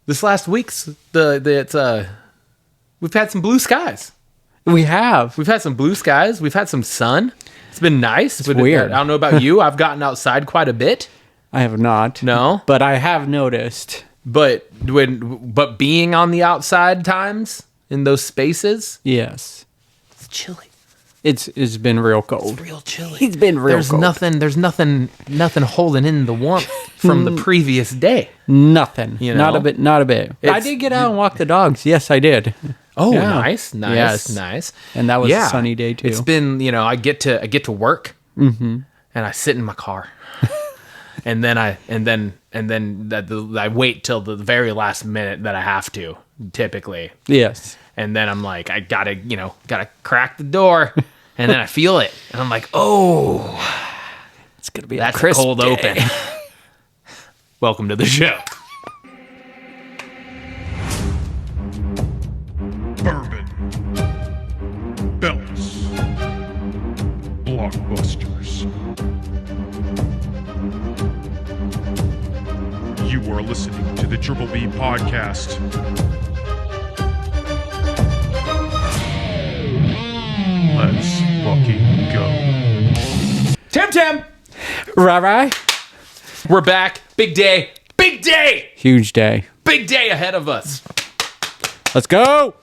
this last week's we've had some blue skies. We have. We've had some blue skies. We've had some sun. It's been nice. It's weird. I don't know about you. I've gotten outside quite a bit. I have not. No, but I have noticed. But being on the outside times in those spaces, yes, it's chilly. It's been real cold. It's real chilly. It's been real cold. There's nothing holding in the warmth from the previous day. Nothing. You know? Not a bit. I did get out and walk the dogs. Yes, I did. Oh, yeah. Nice. Nice. And that was a sunny day too. It's been, I get to work, and I sit in my car, and then I wait till the very last minute that I have to, typically. Yes. And then I'm like, I gotta crack the door, and then I feel it, and I'm like, oh, it's gonna be that's a cold day. Open. Welcome to the show. Bourbon. Belts. Blockbusters. You are listening to the Triple B Podcast. Let's fucking go. Tim. Right. We're back. Big day. Huge day. Big day ahead of us. Let's go.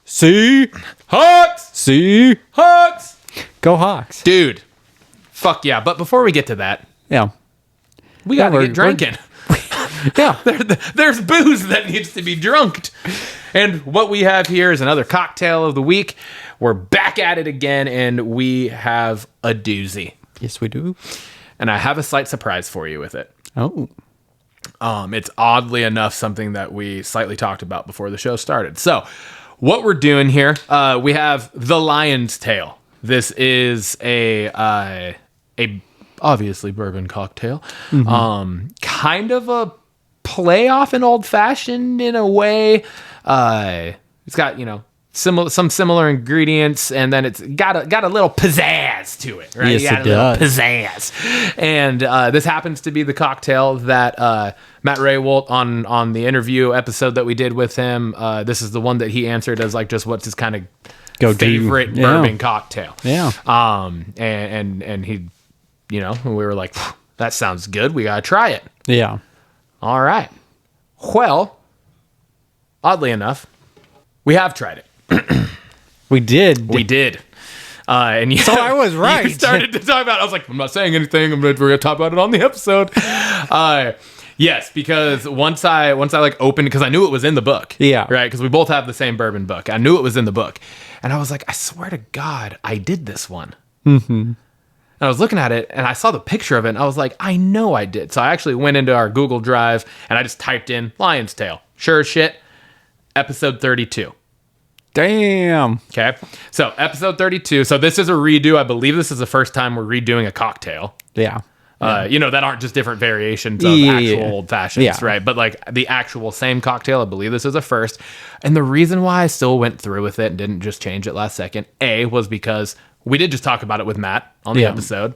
See. Hawks. See. Hawks. Go Hawks. Dude. Fuck yeah. But before we get to that, yeah, we gotta get drinking. Yeah. There's booze that needs to be drunked. And what we have here is another cocktail of the week. We're back at it again, and we have a doozy. Yes, we do. And I have a slight surprise for you with it. Oh. It's oddly enough something that we slightly talked about before the show started. So, what we're doing here, we have the Lion's Tail. This is a obviously bourbon cocktail. Kind of a play off an old fashioned in a way. It's got, some similar ingredients, and then it's got a little pizzazz to it, right? Yes, it does. Pizzazz. And this happens to be the cocktail that Matt Raywalt on the interview episode that we did with him. This is the one that he answered as like just what's his kind of favorite bourbon cocktail. Yeah. And he, we were like, that sounds good. We gotta try it. Yeah. All right. Well, oddly enough, we have tried it. We did. And so I was right. You started to talk about it. I was like, I'm not saying anything. We're going to talk about it on the episode. Yes, because once I like opened, because I knew it was in the book. Yeah. Right? Because we both have the same bourbon book. I knew it was in the book. And I was like, I swear to God, I did this one. Mm-hmm. And I was looking at it, and I saw the picture of it, and I was like, I know I did. So I actually went into our Google Drive, and I just typed in Lion's Tail. Sure as shit. Episode 32. Damn. Okay. So episode 32. So this is a redo. I believe this is the first time we're redoing a cocktail. Yeah. That aren't just different variations of actual old fashions, right? But like the actual same cocktail, I believe this is a first. And the reason why I still went through with it and didn't just change it last second, was because we did just talk about it with Matt on the episode.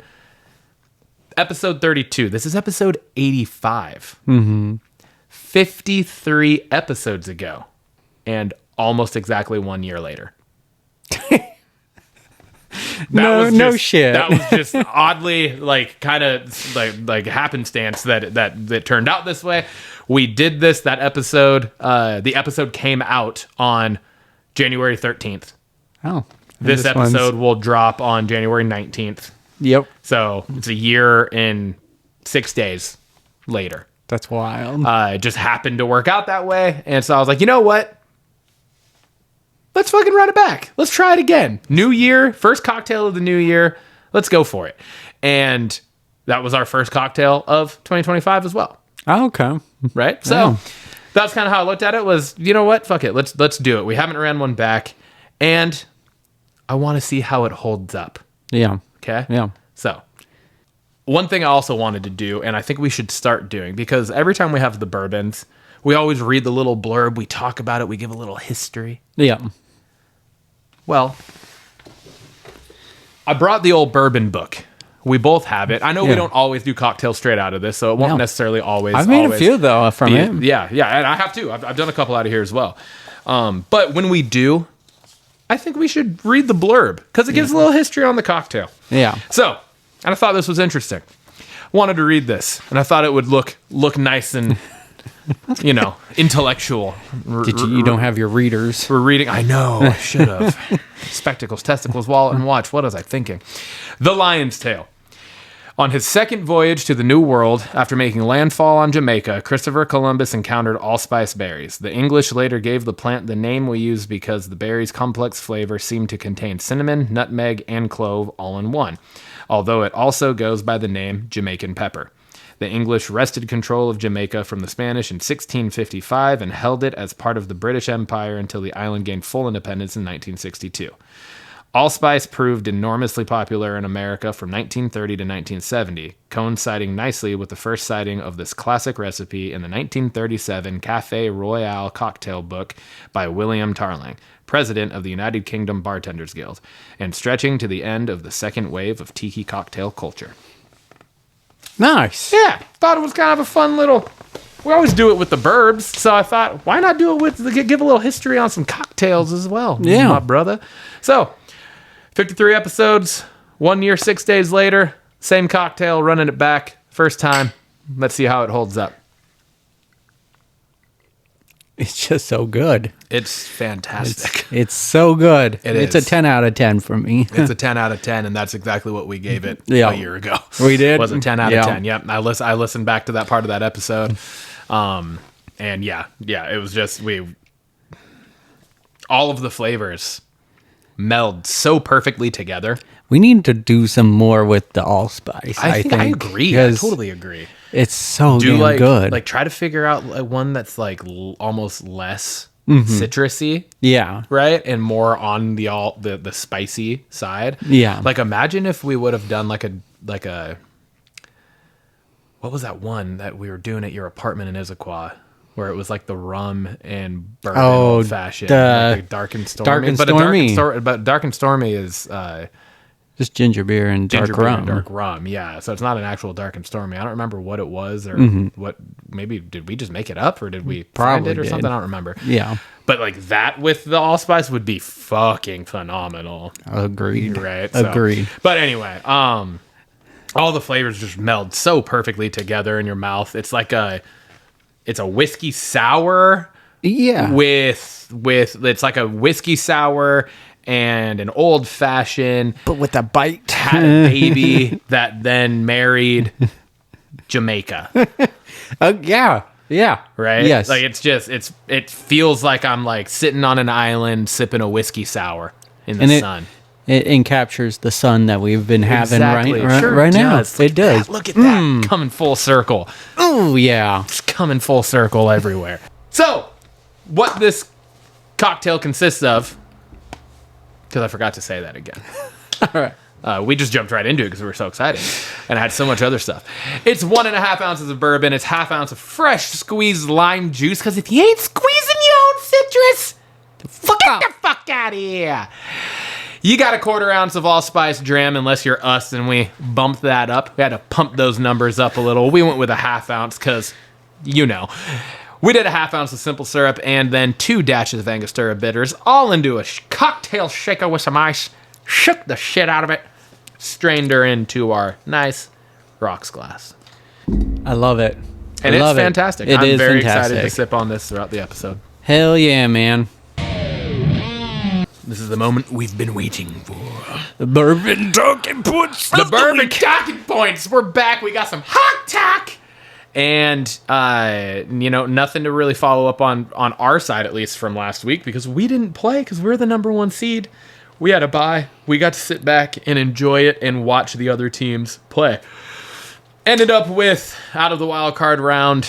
Episode 32. This is episode 85. 53 episodes ago. And almost exactly 1 year later. No shit. That was just oddly kind of like happenstance that turned out this way. We did that episode. The episode came out on January 13th. Oh. This episode will drop on January 19th. Yep. So it's a year and 6 days later. That's wild. It just happened to work out that way. And so I was like, you know what? Let's fucking run it back. Let's try it again. New year, first cocktail of the new year. Let's go for it. And that was our first cocktail of 2025 as well. Oh, okay. Right? So that's kind of how I looked at it was, you know what? Fuck it. Let's do it. We haven't ran one back. And I want to see how it holds up. Yeah. Okay? Yeah. So one thing I also wanted to do, and I think we should start doing, because every time we have the bourbons, we always read the little blurb. We talk about it. We give a little history. Yeah. Well, I brought the old bourbon book We both have it. I know we Yeah. don't always do cocktails straight out of this, so it won't No. necessarily always. I've made a always few though from be- him. Yeah, and I have too. I've done a couple out of here as well. But when we do, I think we should read the blurb because it gives a little history on the cocktail. Yeah. So, and I thought this was interesting. Wanted to read this, and I thought it would look nice and, intellectual. You don't have your readers. We're reading. I know. I should have. Spectacles, testicles, wallet, and watch. What was I thinking? The Lion's Tale. On his second voyage to the New World, after making landfall on Jamaica, Christopher Columbus encountered allspice berries. The English later gave the plant the name we use because the berries' complex flavor seemed to contain cinnamon, nutmeg, and clove all in one, although it also goes by the name Jamaican pepper. The English wrested control of Jamaica from the Spanish in 1655 and held it as part of the British Empire until the island gained full independence in 1962. Allspice proved enormously popular in America from 1930 to 1970, coinciding nicely with the first sighting of this classic recipe in the 1937 Café Royale cocktail book by William Tarling, president of the United Kingdom Bartenders Guild, and stretching to the end of the second wave of tiki cocktail culture. Nice. Yeah, thought it was kind of a fun little... We always do it with the burbs, so I thought, why not do it with... Give a little history on some cocktails as well, Yeah. my brother. So... 53 episodes, 1 year, 6 days later, same cocktail, running it back, first time. Let's see how it holds up. It's just so good. It's fantastic. It's so good. It's is. a 10 out of 10 for me. It's a 10 out of 10, and that's exactly what we gave it Yeah. a year ago. We did? Was a 10 out Yeah. of 10. Yep. I listened back to that part of that episode. And yeah, it was just, all of the flavors meld so perfectly together. We need to do some more with the allspice. I think I agree. I because totally agree. It's so Do damn good. Like try to figure out one that's like almost less citrusy, yeah. right, and more on the spicy side. Yeah. Like imagine if we would have done like a what was that one that we were doing at your apartment in Issaquah? Where it was like the rum and bourbon old fashioned, like dark and stormy. Dark and Stormy. But dark and stormy is Just ginger beer and ginger dark beer rum. and dark rum. Yeah, so it's not an actual dark and stormy. I don't remember what it was or what. Maybe did we just make it up or did we find Probably it or did. something? I don't remember. Yeah. But like that with the allspice would be fucking phenomenal. Agreed. Right. So- Agreed. But anyway, all the flavors just meld so perfectly together in your mouth. It's like it's a whiskey sour Yeah. with it's like a whiskey sour and an old fashioned but with a bite. had a baby that then married Jamaica. Yeah. Yeah. Right? Yes. Like it feels like I'm like sitting on an island sipping a whiskey sour in the sun. It encaptures the sun that we've been having Sure right now. does. It does. Look at that. Coming full circle. Oh, yeah. It's coming full circle everywhere. So, what this cocktail consists of, because I forgot to say that again. All right. We just jumped right into it because we were so excited and I had so much other stuff. It's 1.5 ounces of bourbon. It's ½ ounce of fresh squeezed lime juice. Because if you ain't squeezing your own citrus, get the fuck out of here. You got 1/4 ounce of allspice dram, unless you're us and we bumped that up. We had to pump those numbers up a little. We went with a ½ ounce because, we did a ½ ounce of simple syrup and then 2 dashes of Angostura bitters, all into a cocktail shaker with some ice. Shook the shit out of it. Strained her into our nice rocks glass. I love it. And I it's love fantastic. It I'm is very fantastic. excited to sip on this throughout the episode. Hell yeah, man. This is the moment we've been waiting for. The bourbon talking points. The bourbon talking points. We're back. We got some hot talk. And, nothing to really follow up on our side, at least from last week, because we didn't play because we're the number 1 seed. We had a bye. We got to sit back and enjoy it and watch the other teams play. Ended up with, out of the wild card round,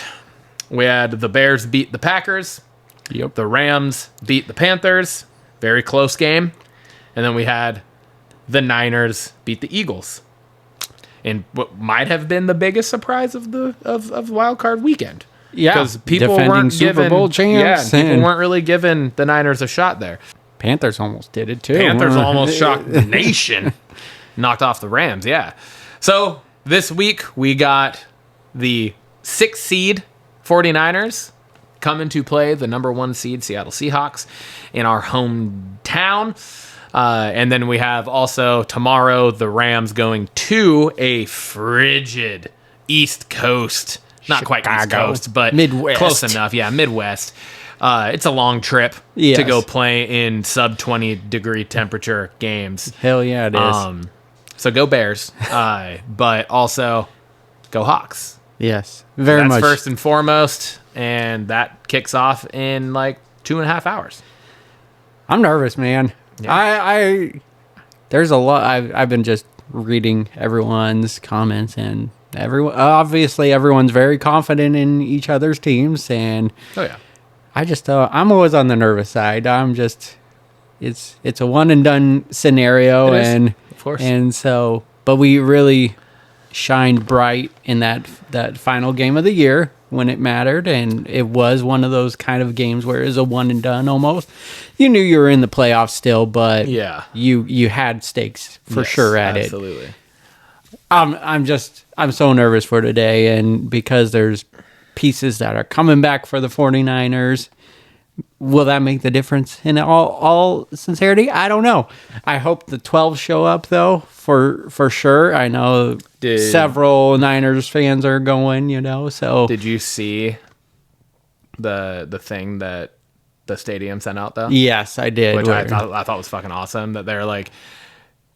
we had the Bears beat the Packers. Yep. The Rams beat the Panthers. Very close game. And then we had the Niners beat the Eagles. And what might have been the biggest surprise of the of wild card weekend. Yeah. Because people Defending weren't Super giving Bowl champs. Yeah, people and weren't really giving the Niners a shot there. Panthers almost did it too. Panthers almost shocked the nation. Knocked off the Rams, yeah. So this week we got the 6th seed 49ers coming to play the number 1 seed Seattle Seahawks in our hometown. And then we have also tomorrow the Rams going to a frigid East Coast. Not quite East Coast, but Midwest. Close enough. Yeah, Midwest. It's a long trip to go play in sub 20 degree temperature games. Hell yeah, it is. So go Bears, but also go Hawks. Yes, very That's much. first and foremost, and that kicks off in like 2.5 hours. I'm nervous, man. Yeah. I there's a lot. I've been just reading everyone's comments, and everyone's very confident in each other's teams, and Oh yeah. I just I'm always on the nervous side. I'm just it's a one and done scenario, It is, and of course. and so but we really shined bright in that final game of the year when it mattered, and it was one of those kind of games where it was a one and done almost. You knew you were in the playoffs still, but Yeah. you had stakes for Yes, sure at it. absolutely. I'm so nervous for today, and because there's pieces that are coming back for the 49ers. Will that make the difference in all sincerity? I don't know. I hope the 12 show up though, for sure. I know several Niners fans are going, so Did you see the thing that the stadium sent out though? yes, I did. Which I thought was fucking awesome, that they're like,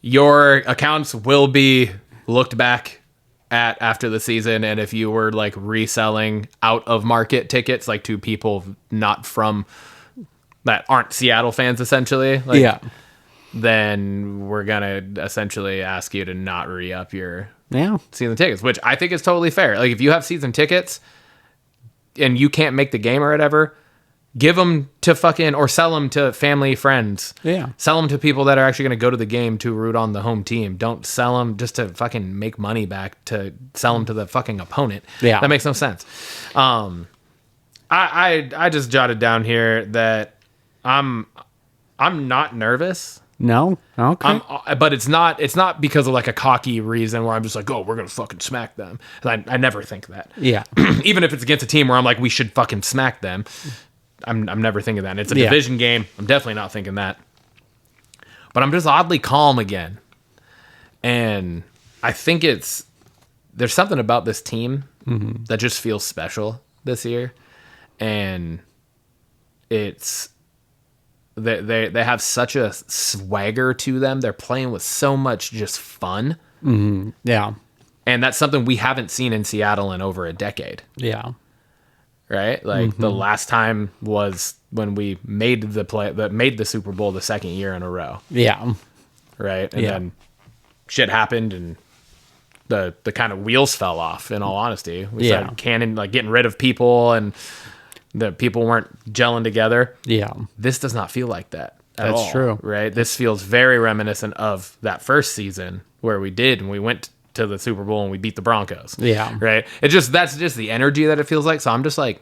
your accounts will be looked back at after the season, and if you were like reselling out of market tickets like to people not from that aren't Seattle fans essentially, like, yeah. then we're gonna essentially ask you to not re-up your Yeah. season tickets, which I think is totally fair. Like if you have season tickets and you can't make the game or whatever, give them to fucking, or sell them to family, friends. Yeah. Sell them to people that are actually going to go to the game to root on the home team. Don't sell them just to fucking make money back, to sell them to the fucking opponent. Yeah. That makes no sense. I just jotted down here that I'm not nervous. No. Okay. But it's not because of like a cocky reason where I'm just like, oh, we're going to fucking smack them. I never think that. yeah. Even if it's against a team where I'm like, we should fucking smack them. I'm never thinking that. It's a division game. I'm definitely not thinking that. But I'm just oddly calm again. And I think there's something about this team that just feels special this year. And it's they have such a swagger to them. They're playing with so much just fun. Yeah. And that's something we haven't seen in Seattle in over a decade. Yeah. Right? Like the last time was when we made the Super Bowl the second year in a row. Yeah. Right? And Yeah. then shit happened and the kind of wheels fell off, in all honesty. We started getting rid of people, and the people weren't gelling together. Yeah. This does not feel like that at That's all. true. Right? This feels very reminiscent of that first season where we went to the Super Bowl and we beat the Broncos. Yeah. Right? That's just the energy that it feels like. So I'm just like,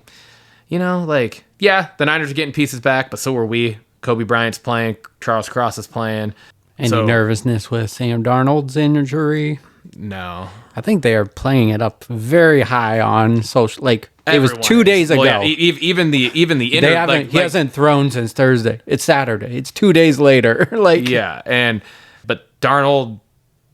yeah, the Niners are getting pieces back, but so are we. Kobe Bryant's playing, Charles Cross is playing. Any nervousness with Sam Darnold's injury? No. I think they are playing it up very high on social. Like it was Everyone 2 is. days ago. Well, yeah, even the He hasn't thrown since Thursday. It's Saturday. It's 2 days later. Yeah, but Darnold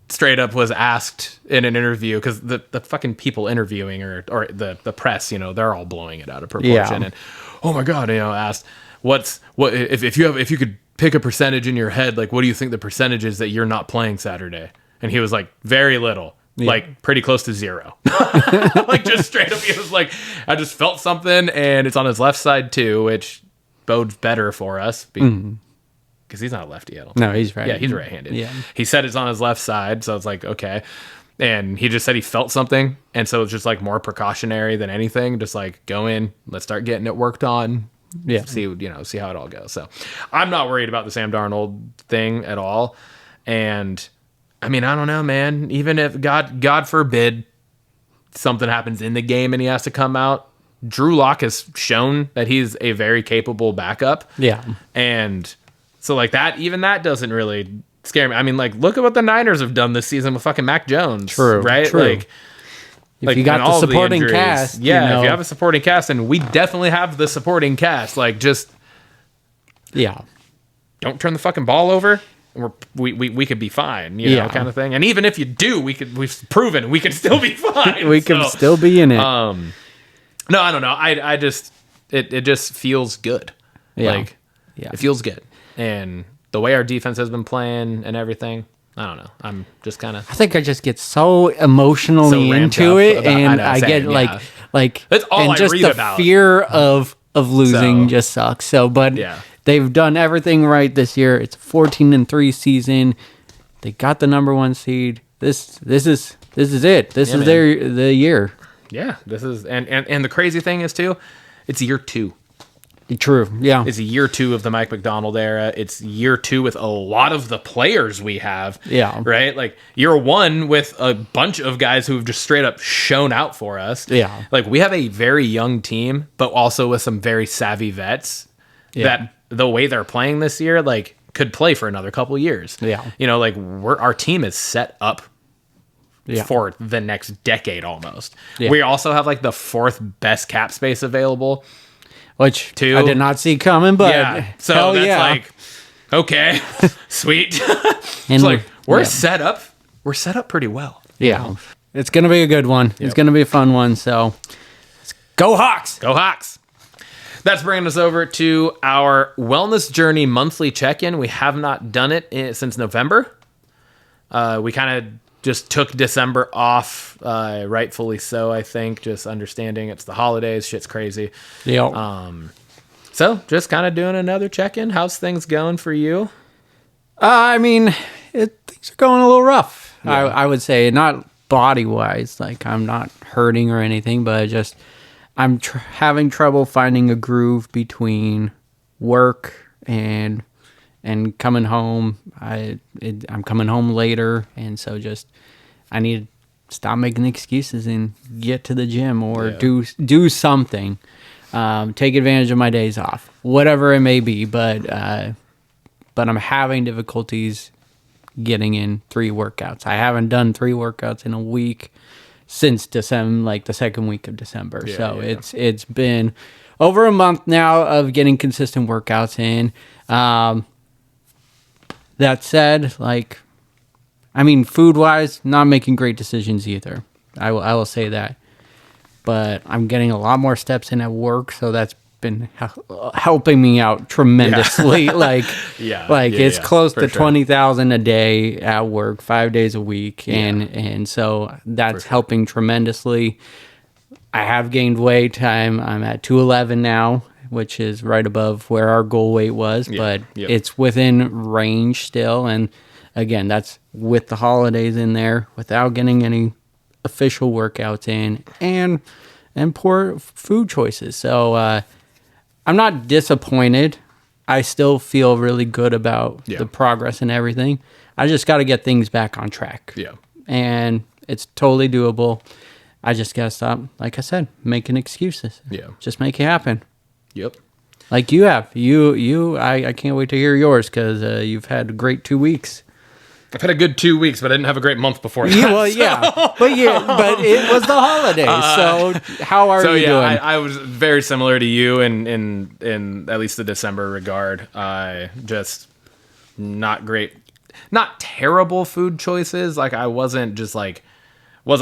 straight up was asked in an interview, because the fucking people interviewing or the press, they're all blowing it out of proportion. Yeah. And oh my god, asked what if you could pick a percentage in your head, like what do you think the percentage is that you're not playing Saturday? And he was like, very little. Like pretty close to 0. Like just straight up, he was like, I just felt something, and it's on his left side too, which bodes better for us because he's not a lefty at all. No, he's right. Yeah, he's right-handed. Yeah. He said it's on his left side, so it's like, okay. And he just said he felt something, and so it's just like more precautionary than anything. Just like go in, let's start getting it worked on. Yeah. See how it all goes. So I'm not worried about the Sam Darnold thing at all. And I mean, I don't know, man. Even if God forbid something happens in the game and he has to come out, Drew Lock has shown that he's a very capable backup. Yeah. And so like that, even that doesn't really scare me. I mean, like, look at what the Niners have done this season with fucking Mac Jones. True, right? true. If you got and the all of supporting injuries. cast, yeah. If you have a supporting cast, and we definitely have the supporting cast, like, just don't turn the fucking ball over. We could be fine, you know, kind of thing. And even if you do, we've proven we can still be fine. we can still be in it. No, I don't know. I just it just feels good. Yeah. Like it feels good. And the way our defense has been playing and everything, I don't know. I'm just kind of I think I just get so emotionally So ramped into up it, about- and I know, I get same, like That's all and I just read the about. fear of losing So- just sucks. So, but Yeah. they've done everything right this year. It's a 14-3 season. They got the number 1 seed. This is it. This is man. the year. Yeah, this is and the crazy thing is too, it's year 2. True. Yeah. It's year 2 of the Mike McDonald era. It's year 2 with a lot of the players we have. Yeah. Right? Like year 1 with a bunch of guys who have just straight up shown out for us. Yeah. Like we have a very young team, but also with some very savvy vets that the way they're playing this year, like could play for another couple years. Yeah. You know, like our team is set up Yeah. for the next decade almost. Yeah. We also have like the 4th best cap space available. Which 2. I did not see coming, but Yeah. So hell that's yeah. like, okay, sweet. And It's like we're yeah. set up. We're set up pretty well. Yeah. It's going to be a good one. It's going to be a fun one. So go Hawks. Go Hawks. That's bringing us over to our Wellness Journey monthly check-in. We have not done it since November. We kind of just took December off, rightfully so, I think. Just understanding it's the holidays. Shit's crazy. Yeah. So just kind of doing another check-in. How's things going for you? I mean, things are going a little rough. I would say, not body-wise. Like, I'm not hurting or anything, but just I'm having trouble finding a groove between work and coming home. I'm coming home later, and so just I need to stop making excuses and get to the gym or do something. Take advantage of my days off, whatever it may be. But I'm having difficulties getting in 3 workouts. I haven't done 3 workouts in a week since December, like the second week of December. It's been over a month now of getting consistent workouts in. That said, like, I mean, food-wise, not making great decisions either. I will say that. But I'm getting a lot more steps in at work, so that's been helping me out tremendously. It's close to 20,000 a day at work, 5 days a week, and so that's helping tremendously. I have gained weight. I'm at 211 now, which is right above where our goal weight was, but it's within range still. And again, that's with the holidays in there, without getting any official workouts in, and poor food choices. So I'm not disappointed. I still feel really good about the progress and everything. I just got to get things back on track. Yeah. And it's totally doable. I just got to stop, like I said, making excuses. Yeah. Just make it happen. Yep. Like you have. I can't wait to hear yours, because you've had a great 2 weeks. I've had a good 2 weeks, but I didn't have a great month before that. Yeah, well, yeah. But it was the holidays. So how are you doing? I was very similar to you in at least the December regard. Just not great, not terrible food choices. Like I wasn't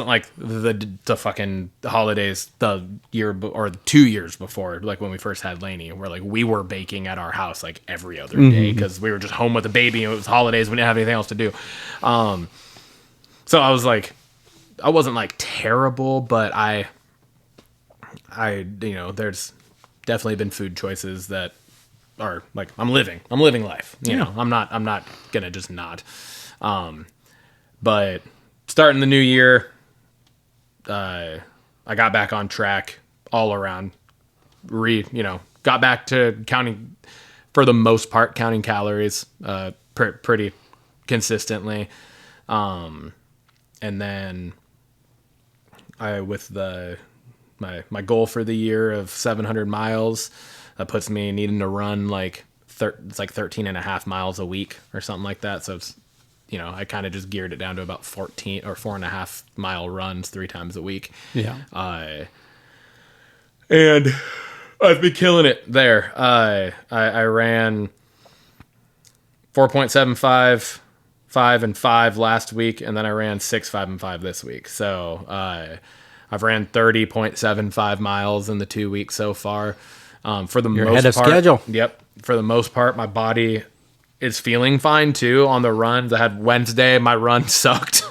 like the fucking holidays the year or 2 years before, like when we first had Lainey, where like we were baking at our house like every other day because we were just home with the baby and it was holidays. We didn't have anything else to do. So I was like, I wasn't like terrible, but I there's definitely been food choices that are like I'm living life. You know, I'm not gonna just not. But starting the new year, I got back on track all around. Got back to counting, for the most part, counting calories pretty consistently. And then with my goal for the year of 700 miles, that puts me needing to run like it's like 13 and a half miles a week or something like that. So it's I kind of just geared it down to about 14 or 4.5 mile runs 3 times a week. Yeah. And I've been killing it there. I ran 4.75, 5 and 5 last week, and then I ran 6, 5 and 5 this week. So I've ran 30.75 miles in the 2 weeks so far. For the You're most ahead of part, schedule. Yep. For the most part, my body is feeling fine too on the runs. I had Wednesday, my run sucked.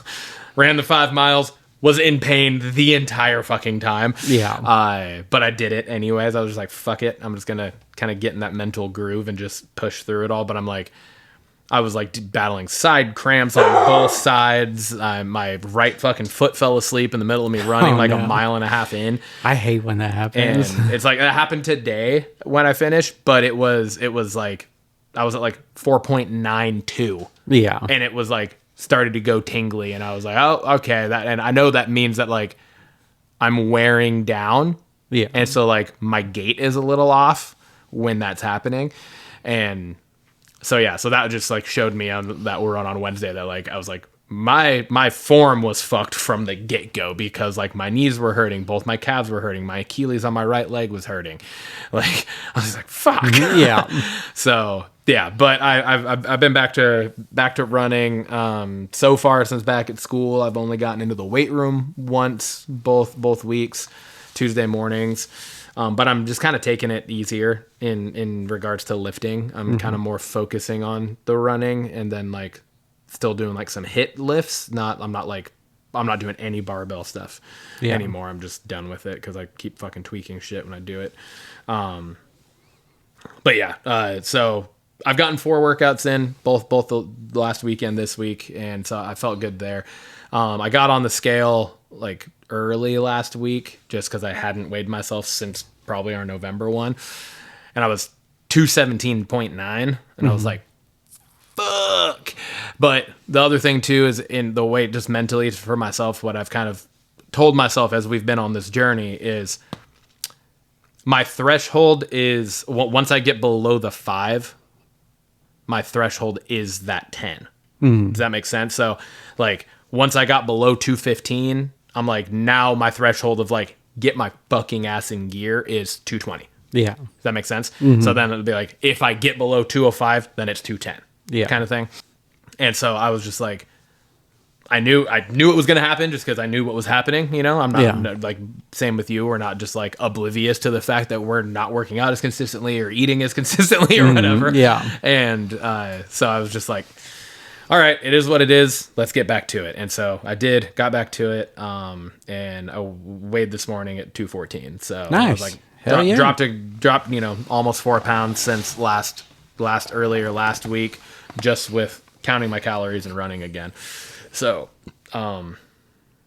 Ran the 5 miles, was in pain the entire fucking time. Yeah. But I did it anyways. I was just like, fuck it. I'm just going to kind of get in that mental groove and just push through it all. But I was like battling side cramps on both sides. My right fucking foot fell asleep in the middle of me running a mile and a half in. I hate when that happens. And it's like, it happened today when I finished, but it was like, I was at like 4.92. Yeah. And it was like, started to go tingly, and I was like, oh, okay. And I know that means that like I'm wearing down. Yeah. And so like my gait is a little off when that's happening. And so that just like showed me that we're on Wednesday that like I was like my form was fucked from the get-go because like my knees were hurting, both my calves were hurting, my Achilles on my right leg was hurting. Like I was like, fuck. Yeah. So yeah, but I've been back to running. So far since back at school, I've only gotten into the weight room once, both weeks, Tuesday mornings. But I'm just kind of taking it easier in regards to lifting. I'm kind of more focusing on the running, and then like still doing like some hit lifts. I'm not doing any barbell stuff anymore. I'm just done with it because I keep fucking tweaking shit when I do it. But yeah, so I've gotten 4 workouts in, both the last weekend, this week, and so I felt good there. I got on the scale like early last week just because I hadn't weighed myself since probably our November one, and I was 217.9, and I was like, fuck. But the other thing too is in the weight, just mentally for myself, what I've kind of told myself as we've been on this journey is my threshold is once I get below the 5, my threshold is that 10. Does that make sense? So like once I got below 215, I'm like, now my threshold of like get my fucking ass in gear is 220. Yeah. Does that make sense? So then it'd be like, if I get below 205, then it's 210. Yeah. Kind of thing. And so I was just like, I knew it was going to happen just because I knew what was happening. I'm not like, same with you. We're not just like oblivious to the fact that we're not working out as consistently or eating as consistently or whatever. Yeah. And so I was just like, all right, it is what it is. Let's get back to it. And so I got back to it. And I weighed this morning at 214. So nice. I was like, Hell yeah. dropped, almost 4 pounds since last week, just with counting my calories and running again. So, hell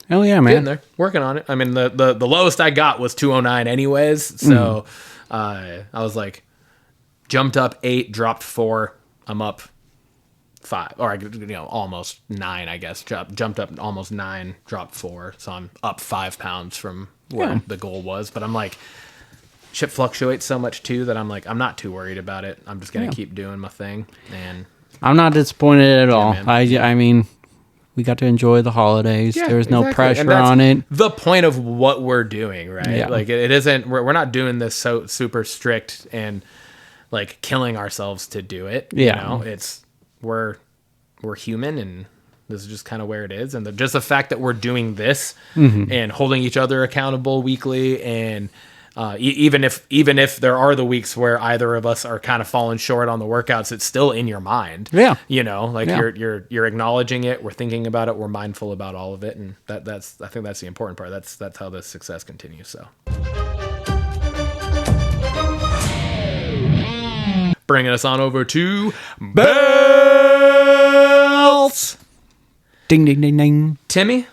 yeah, man. getting there, working on it. I mean, the lowest I got was 209 anyways. So, I was like, jumped up 8, dropped 4. I'm up 5, or almost 9, I guess. Jumped up almost 9, dropped 4. So I'm up 5 pounds from where the goal was. But I'm like, shit fluctuates so much too that I'm like, I'm not too worried about it. I'm just gonna keep doing my thing, and I'm not disappointed at all. man. I mean, we got to enjoy the holidays. Yeah, There's no exactly. pressure And that's on it. the point of what we're doing, right? Yeah. Like it isn't. We're not doing this so super strict and like killing ourselves to do it. Yeah. It's we're human, and this is just kind of where it is. And just the fact that we're doing this and holding each other accountable weekly, and even if there are the weeks where either of us are kind of falling short on the workouts, it's still in your mind. Yeah. You're acknowledging it. We're thinking about it. We're mindful about all of it. And that's I think that's the important part. That's how the success continues. So bringing us on over to belts. Ding, ding, ding, ding. Timmy,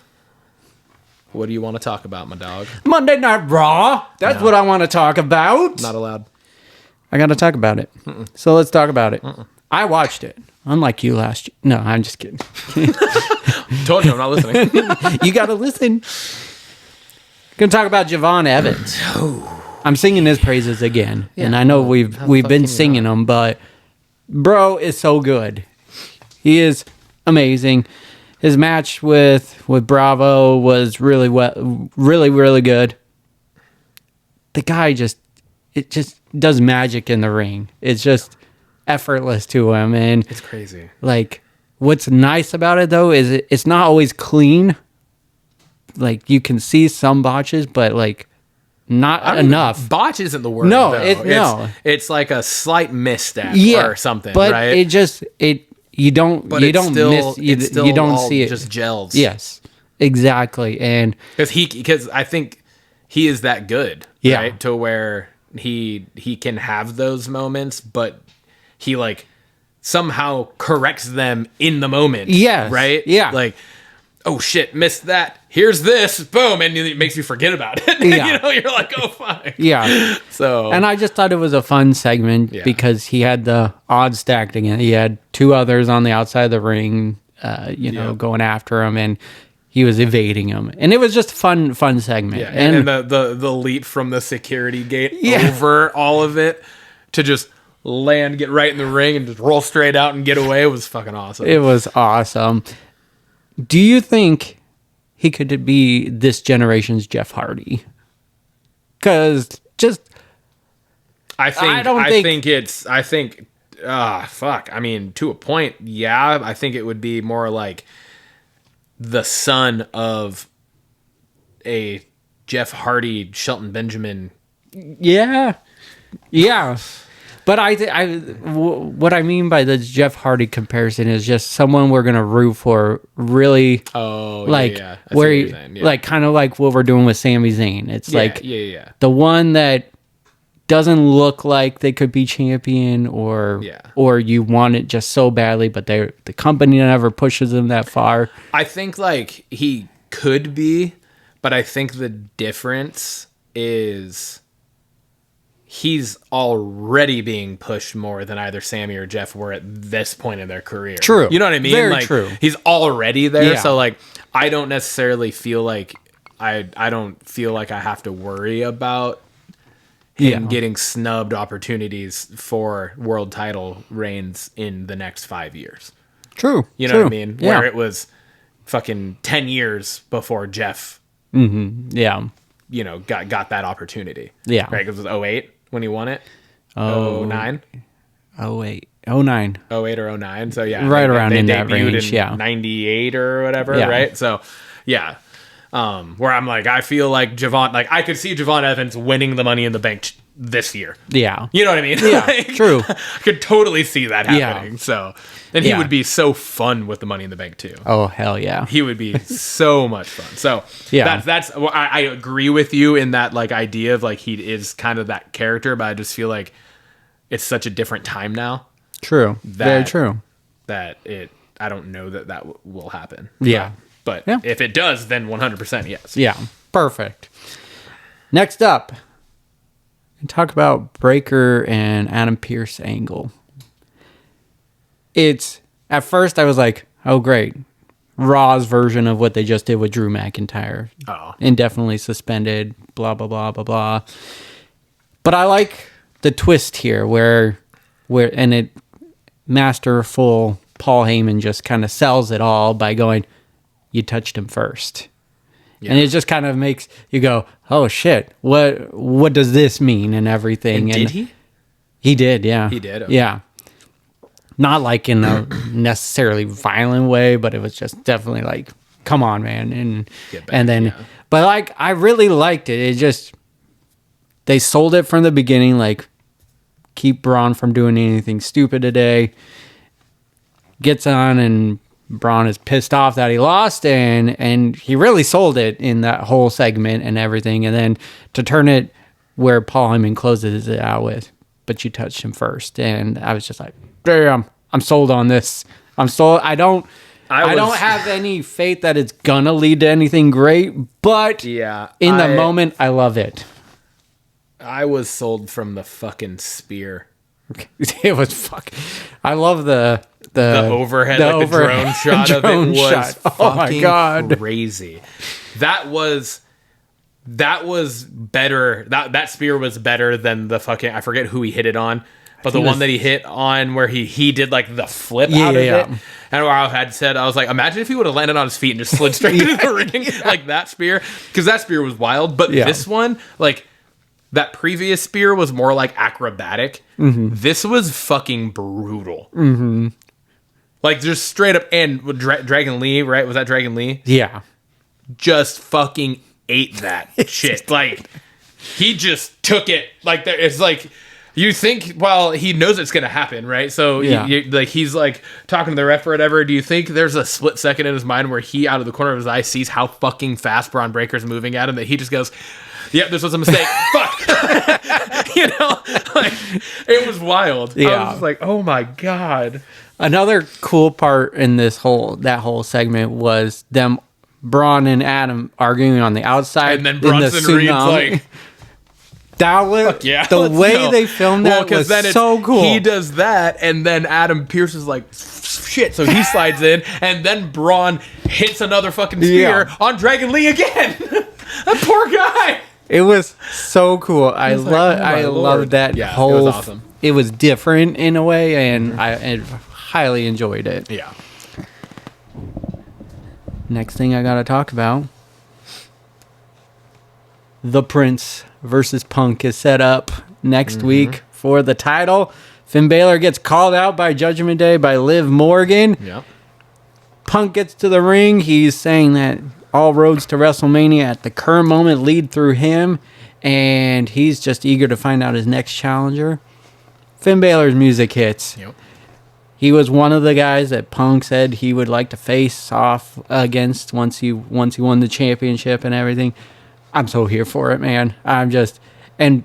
what do you want to talk about, my dog? Monday Night Raw. That's what I want to talk about. Not allowed. I got to talk about it. So let's talk about it. I watched it. Unlike you last year. No, I'm just kidding. Told you I'm not listening. You got to listen. Gonna talk about Javon Evans. I'm singing his praises again, and I know we've been singing them, but bro is so good. He is amazing. His match with Bravo was really really good. The guy just does magic in the ring. It's just effortless to him, and It's crazy. like what's nice about it though is it's not always clean. Like you can see some botches, but like not enough. Botch isn't the word. No, though. It's like a slight misstep or something, but right? you don't see it. Just gels. Yes, exactly, and because I think he is that good, Yeah. right? To where he can have those moments, but he like somehow corrects them in the moment. Yes, right. yeah. Like, oh shit, missed that. Here's this, boom, and it makes you forget about it. Yeah. You're like, oh fuck. yeah. So And I just thought it was a fun segment Yeah. because he had the odds stacked again. He had two others on the outside of the ring, going after him, and he was evading him, and it was just a fun segment. yeah, and the leap from the security gate over all of it to just land, get right in the ring, and just roll straight out and get away was fucking awesome. it was awesome. Do you think he could be this generation's Jeff Hardy? Because I think fuck. I mean, to a point, yeah. I think it would be more like the son of a Jeff Hardy, Shelton Benjamin. yeah. But what I mean by the Jeff Hardy comparison is just someone we're gonna root for. Really, Oh, like yeah. I see where, what you're saying, yeah. like kind of like what we're doing with Sami Zayn. It's like yeah. the one that doesn't look like they could be champion, or you want it just so badly, but the company never pushes them that far. I think like he could be, but I think the difference is he's already being pushed more than either Sammy or Jeff were at this point in their career. True. You know what I mean? Very like, true. He's already there. Yeah. So like, I don't necessarily feel like I don't feel like I have to worry about him getting snubbed opportunities for world title reigns in the next 5 years. True. You know what I mean? Yeah. Where it was fucking 10 years before Jeff, Yeah. got that opportunity. Yeah. Right? Because it was 08 when he won it. Oh. 09? 08. 09. 08 or 09. So yeah. Right around in that debuted range, in yeah. 98 or whatever, Yeah. right? So yeah. Where I'm like, I feel like Javon, like I could see Javon Evans winning the Money in the Bank this year. Yeah. You know what I mean? Yeah, true. I could totally see that happening. Yeah. So, and he Yeah. would be so fun with the Money in the Bank too. Oh, hell yeah. He would be so much fun. So Yeah. I agree with you in that like idea of like he is kind of that character, but I just feel like it's such a different time now True. Very true. that I don't know that will happen. Yeah. But Yeah. if it does, then 100% yes. Yeah. Perfect. Next up, talk about Breaker and Adam Pearce angle. It's at first I was like, oh great, Raw's version of what they just did with Drew McIntyre. Oh. Indefinitely suspended, blah blah blah blah blah. But I like the twist here where and it masterful Paul Heyman just kind of sells it all by going, you touched him first. Yeah. And it just kind of makes you go, oh shit, what does this mean and everything. And did he? He did, yeah. He did? Okay. Yeah. Not like in a necessarily violent way, but it was just definitely like, come on, man. But like, I really liked it. It just, they sold it from the beginning, like, keep Braun from doing anything stupid today. Gets on and Braun is pissed off that he lost, and he really sold it in that whole segment and everything. And then to turn it where Paul Heyman closes it out with, but you touched him first. And I was just like, damn, I'm sold on this. I'm sold. I don't have any faith that it's gonna lead to anything great, but in the moment, I love it. I was sold from the fucking spear. It was I love the overhead, the drone shot of it was fucking crazy. That was better. That spear was better than the fucking, I forget who he hit it on. but the one that he hit on where he did like the flip Yeah, out of yeah. it. And where I had said, I was like, imagine if he would have landed on his feet and just slid straight into the ring like that spear. Because that spear was wild. But this one, like, that previous spear was more like acrobatic. This was fucking brutal. Like, just straight up. And with Dragon Lee, right? Was that Dragon Lee? Yeah. Just fucking ate that shit. Like, he just took it. Like, it's like... You think, well, he knows it's going to happen, right? So, like he's like talking to the ref or whatever. Do you think there's a split second in his mind where he, out of the corner of his eye, sees how fucking fast Braun Breaker's moving at him that he just goes, "Yep, this was a mistake." Fuck. Like, it was wild. Yeah. I was just like, oh my God. Another cool part in that whole segment was them, Braun and Adam, arguing on the outside. And then Bronson Reed's like... That was, the way they filmed that was so cool. He does that, and then Adam Pearce is like, shit, so he slides in, and then Braun hits another fucking spear on Dragon Lee again. That poor guy. It was so cool. I love that whole... It was awesome. It was different in a way, and I highly enjoyed it. Yeah. Next thing I gotta talk about... The Prince versus Punk is set up next week for the title. Finn Balor gets called out by Judgment Day by Liv Morgan. Yep. Punk gets to the ring. He's saying that all roads to WrestleMania at the current moment lead through him, and he's just eager to find out his next challenger. Finn Balor's music hits. Yep. He was one of the guys that Punk said he would like to face off against once he won the championship and everything. I'm so here for it, man. And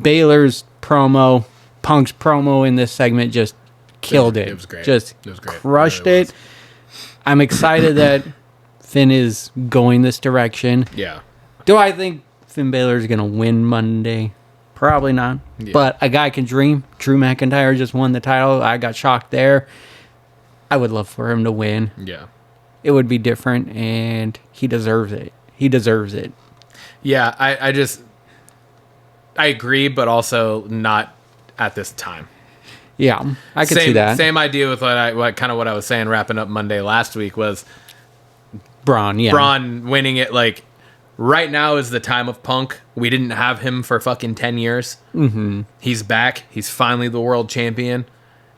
Baylor's promo, Punk's promo in this segment just killed it. It was great. Just it was great. crushed it. I'm excited that Finn is going this direction. Yeah. Do I think Finn Balor's going to win Monday? Probably not. Yeah. But a guy can dream. Drew McIntyre just won the title. I got shocked there. I would love for him to win. Yeah. It would be different, and he deserves it. He deserves it. Yeah, I agree, but also not at this time. Yeah, I can see that. Same idea with what I was saying wrapping up Monday last week was Braun winning it. Like, right now is the time of Punk. We didn't have him for fucking 10 years. Mm-hmm. He's back. He's finally the world champion.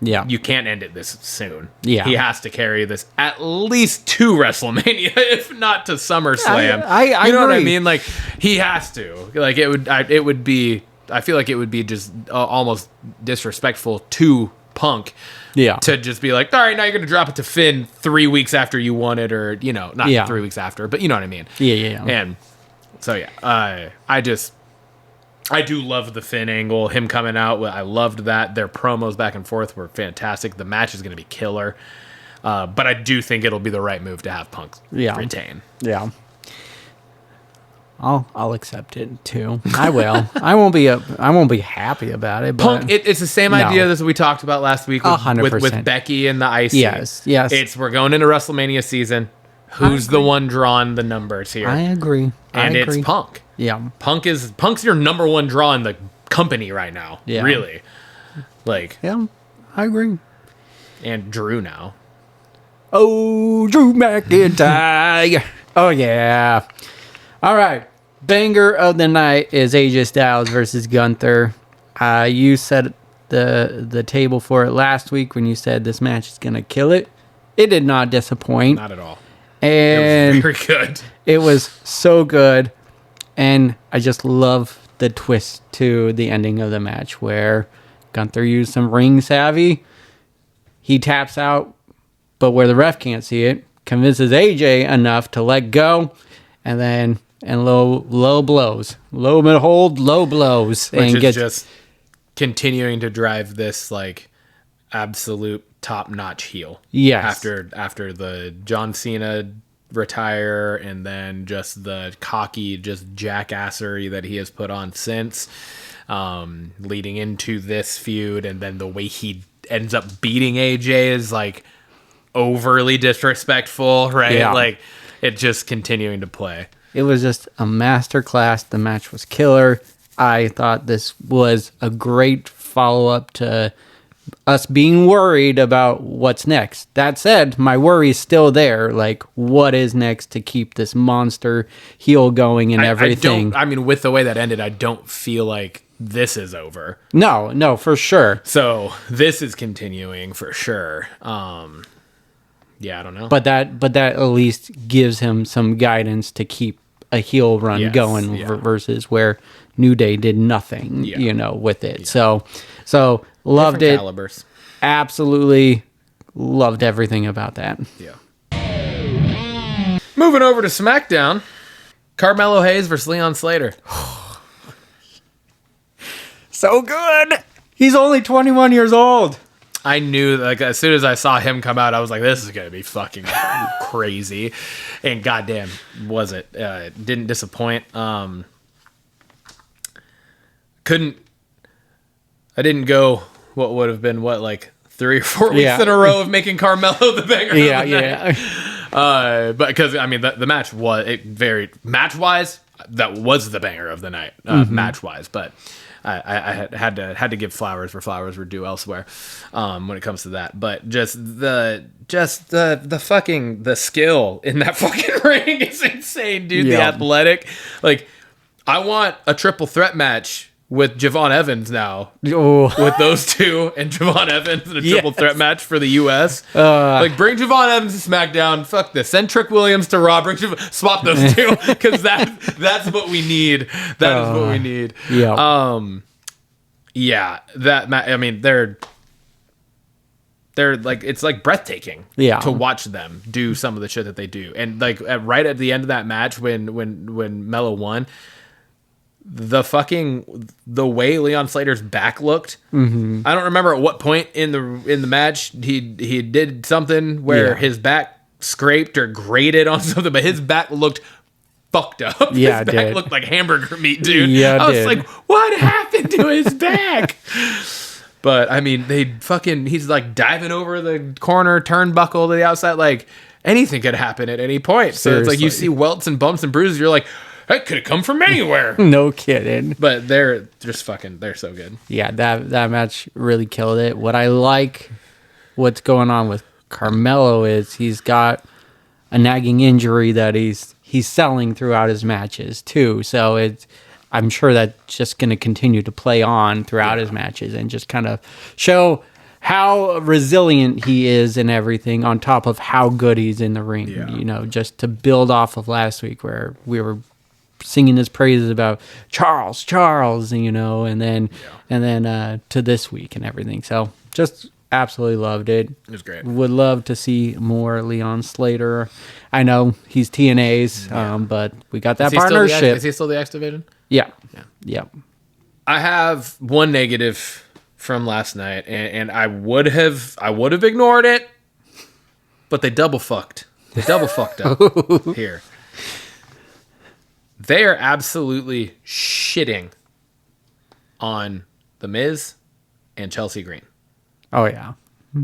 Yeah. You can't end it this soon. Yeah. He has to carry this at least to WrestleMania, if not to SummerSlam. I you know agree. what I mean? Like, he has to. Like, it would be, I feel like it would be just almost disrespectful to Punk. Yeah. To just be like, all right, now you're going to drop it to Finn 3 weeks after you won it, or, not 3 weeks after, but you know what I mean? Yeah. And so, yeah, I do love the Finn angle, him coming out. I loved that. Their promos back and forth were fantastic. The match is going to be killer. But I do think it'll be the right move to have Punk retain. Yeah. I'll accept it too. I will. I won't be happy about it. But Punk. It's the same idea as we talked about last week with 100%. Becky and the IC. Yes. We're going into WrestleMania season. Who's the one drawing the numbers here? I agree. It's Punk. Yeah. Punk's your number one draw in the company right now. Yeah. Really. Like. Yeah, I agree. And Drew now. Oh, Drew McIntyre. Oh, yeah. All right. Banger of the night is AJ Styles versus Gunther. You set the table for it last week when you said this match is going to kill it. It did not disappoint. Not at all. And it was very good. It was so good. And I just love the twist to the ending of the match where Gunther used some ring savvy. He taps out, but where the ref can't see it, convinces AJ enough to let go, and then low blows. Low mid hold, low blows. Which and is just continuing to drive this like absolute top-notch heel. Yes. After the John Cena retire, and then just the cocky just jackassery that he has put on since, leading into this feud, and then the way he ends up beating AJ is like overly disrespectful, right? Yeah. Like, it just continuing to play. It was just a masterclass. The match was killer. I thought this was a great follow-up to us being worried about what's next. That said, my worry is still there. Like, what is next to keep this monster heel going and everything? I mean, with the way that ended, I don't feel like this is over. No, for sure. So this is continuing for sure. Yeah, I don't know. But that at least gives him some guidance to keep a heel run going versus where New Day did nothing, with it. Yeah. So loved Different it. Calibers. Absolutely loved everything about that. Yeah. Moving over to SmackDown, Carmelo Hayes versus Leon Slater. So good. He's only 21 years old. I knew, like, as soon as I saw him come out, I was like, this is going to be fucking crazy. And goddamn, was it. It didn't disappoint. I didn't go what would have been, 3 or 4 weeks in a row of making Carmelo the banger of the night. But because, I mean, the match was, match-wise, that was the banger of the night, match-wise. But I had to give flowers where flowers were due elsewhere when it comes to that. But just the fucking the skill in that fucking ring is insane, dude. The athletic, like, I want a triple threat match with Javon Evans now. With those two and Javon Evans in a triple threat match for the U.S. Like, bring Javon Evans to SmackDown. Fuck this. Send Trick Williams to Raw. Swap those two, because that's what we need. That is what we need. I mean, they're like, it's like breathtaking to watch them do some of the shit that they do. And like right at the end of that match when Melo won, the way Leon Slater's back looked. I don't remember at what point in the match he did something where his back scraped or grated on something, but his back looked fucked up. His back looked like hamburger meat, dude. I was like, what happened to his back? But I mean, he's like diving over the corner turnbuckle to the outside, like anything could happen at any point. So it's like you see welts and bumps and bruises, you're like, that could have come from anywhere. No kidding. But they're just they're so good. Yeah, that match really killed it. What I like, what's going on with Carmelo is he's got a nagging injury that he's selling throughout his matches too. So I'm sure that's just going to continue to play on throughout his matches and just kind of show how resilient he is and everything, on top of how good he's in the ring. Just to build off of last week where we were singing his praises about Charles, and then to this week and everything. So just absolutely loved it. It was great. Would love to see more Leon Slater. I know he's TNA's, but we got that partnership. Is he still the X Division? Yeah. I have one negative from last night, and I would have ignored it, but they double fucked. They double fucked up here. They are absolutely shitting on The Miz and Chelsea Green. Oh, yeah.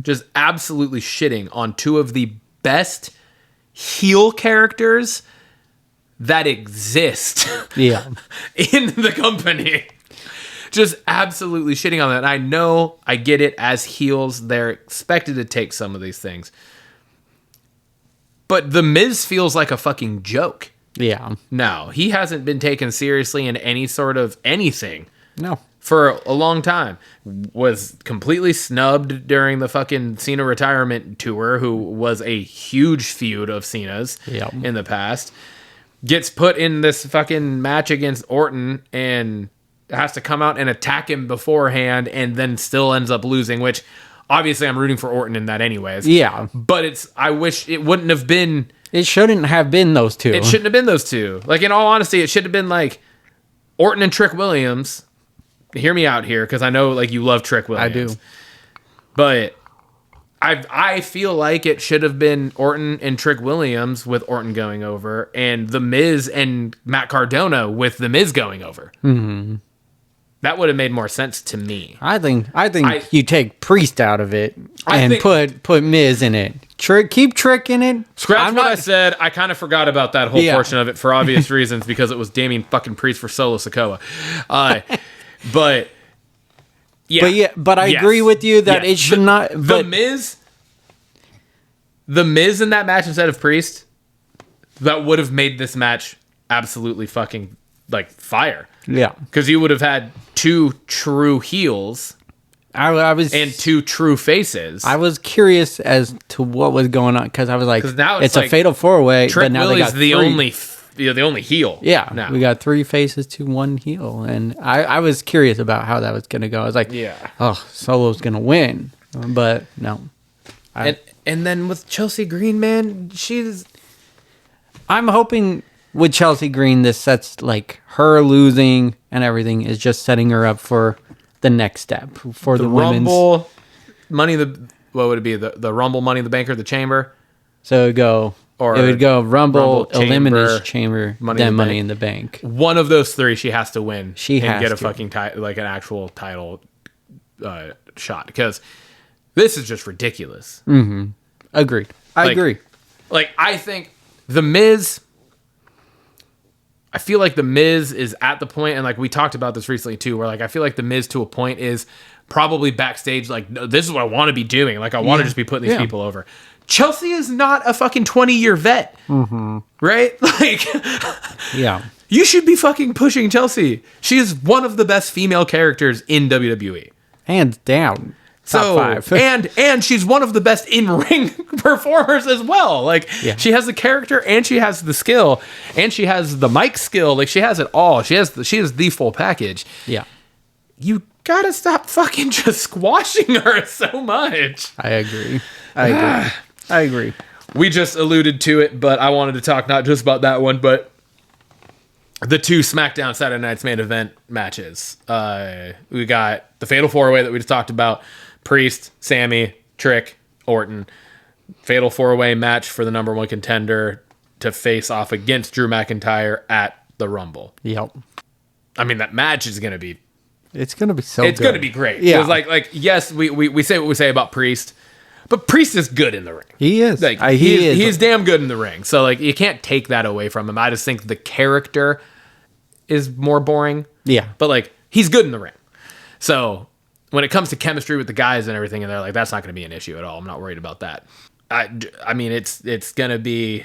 Just absolutely shitting on two of the best heel characters that exist in the company. Just absolutely shitting on that. And I know, I get it, as heels, they're expected to take some of these things. But The Miz feels like a fucking joke. Yeah. No, he hasn't been taken seriously in any sort of anything. No. For a long time. Was completely snubbed during the fucking Cena retirement tour, who was a huge feud of Cena's in the past. Gets put in this fucking match against Orton and has to come out and attack him beforehand and then still ends up losing, which obviously I'm rooting for Orton in that anyways. Yeah. But I wish it wouldn't have been... It shouldn't have been those two. It shouldn't have been those two. Like, in all honesty, it should have been like Orton and Trick Williams. Hear me out here, because I know, like, you love Trick Williams. I do. But I feel like it should have been Orton and Trick Williams with Orton going over, and The Miz and Matt Cardona with The Miz going over. Mm-hmm. That would have made more sense to me. I think you take Priest out of it and put Miz in it. Keep Trick in it. Scratch what I said. I kind of forgot about that whole portion of it for obvious reasons, because it was Damian fucking Priest for Solo Sikoa. But But I Yes. agree with you that Yes. it should not. But The Miz in that match instead of Priest, that would have made this match absolutely fucking like fire. yeah, Because you would have had two true heels I was and two true faces. I was curious as to what was going on because I was like, 'Cause now it's it's a like fatal 4-way. Trick but now Willie's they got the three. only heel. Yeah, now. we got 3 faces to 1 heel, and I was curious about how that was going to go. I was like, Yeah. oh, Solo's going to win, but no. And then with Chelsea Green, man, I'm hoping with Chelsea Green, this sets like her losing and everything is just setting her up for the next step for the women's. Rumble Money what would it be? The Rumble Money in the Bank or the Chamber? So it would go Rumble, Elimination Chamber, then Money in the Bank. One of those three she has to win. She and has get a to. fucking like an actual title shot because this is just ridiculous. Agreed. I agree. Like I think the Miz. I feel like the Miz is at the point, and like we talked about this recently too, where like I feel like the Miz to a point is probably backstage like, no, this is what I want to be doing. Like I want to just be putting these people over. Chelsea is not a fucking 20-year vet, right? Like, Yeah. you should be fucking pushing Chelsea. She is one of the best female characters in WWE. Hands down. Top 5. and she's one of the best in-ring performers as well. Like she has the character and she has the skill and she has the mic skill. Like she has it all. She has the full package. Yeah. You gotta stop fucking just squashing her so much. I agree. I agree. We just alluded to it, but I wanted to talk not just about that one, but the 2 SmackDown Saturday Night's main event matches. We got the Fatal 4-Way that we just talked about. Priest, Sammy, Trick, Orton. Fatal 4-Way match for the number 1 contender to face off against Drew McIntyre at the Rumble. Yep. I mean, that match is going to be... It's going to be so It's good. going to be great. Yeah. Like yes, we say what we say about Priest, but Priest is good in the ring. He is. Like, He is. He's damn good in the ring. So, like, you can't take that away from him. I just think the character is more boring. Yeah. But, like, he's good in the ring. So, when it comes to chemistry with the guys and everything, and they're like, that's not going to be an issue at all. I'm not worried about that. I mean, it's going to be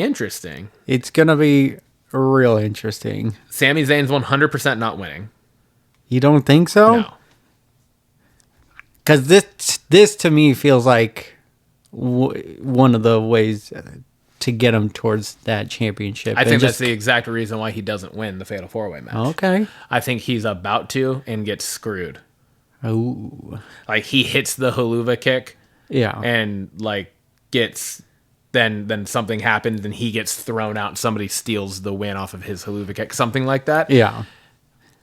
interesting. It's going to be real interesting. Sami Zayn's 100% not winning. You don't think so? No. Because this to me feels like one of the ways to get him towards that championship. I think that's the exact reason why he doesn't win the Fatal 4-Way match. Okay. I think he's about to and gets screwed. Oh. Like he hits the haluva kick Yeah. and like gets then something happens and he gets thrown out and somebody steals the win off of his haluva kick, something like that. Yeah.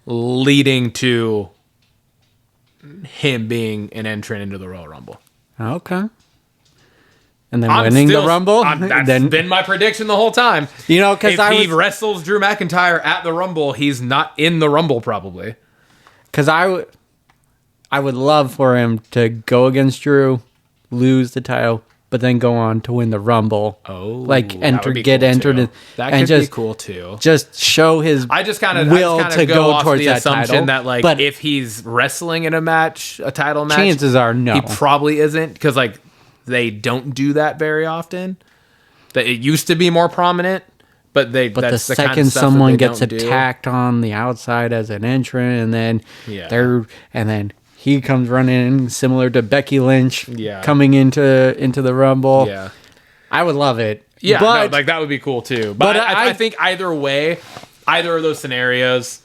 Leading to him being an entrant into the Royal Rumble. Okay. And then winning the Rumble. That's then been my prediction the whole time. You know, because if he wrestles Drew McIntyre at the Rumble, he's not in the Rumble probably. Because I would love for him to go against Drew, lose the title, but then go on to win the Rumble. Oh, like that would be get cool entered, too. That and could just be cool too. Just show his I just kind of will to go off towards the that assumption title. that like but if he's wrestling in a title match, chances are no. he probably isn't because like they don't do that very often. That it used to be more prominent, but the that's the second kind of stuff someone that they gets don't do. attacked on the outside as an entrant, and then he comes running in, similar to Becky Lynch, coming into the Rumble. Yeah, I would love it. yeah, but no, like that would be cool too. But I think either way, either of those scenarios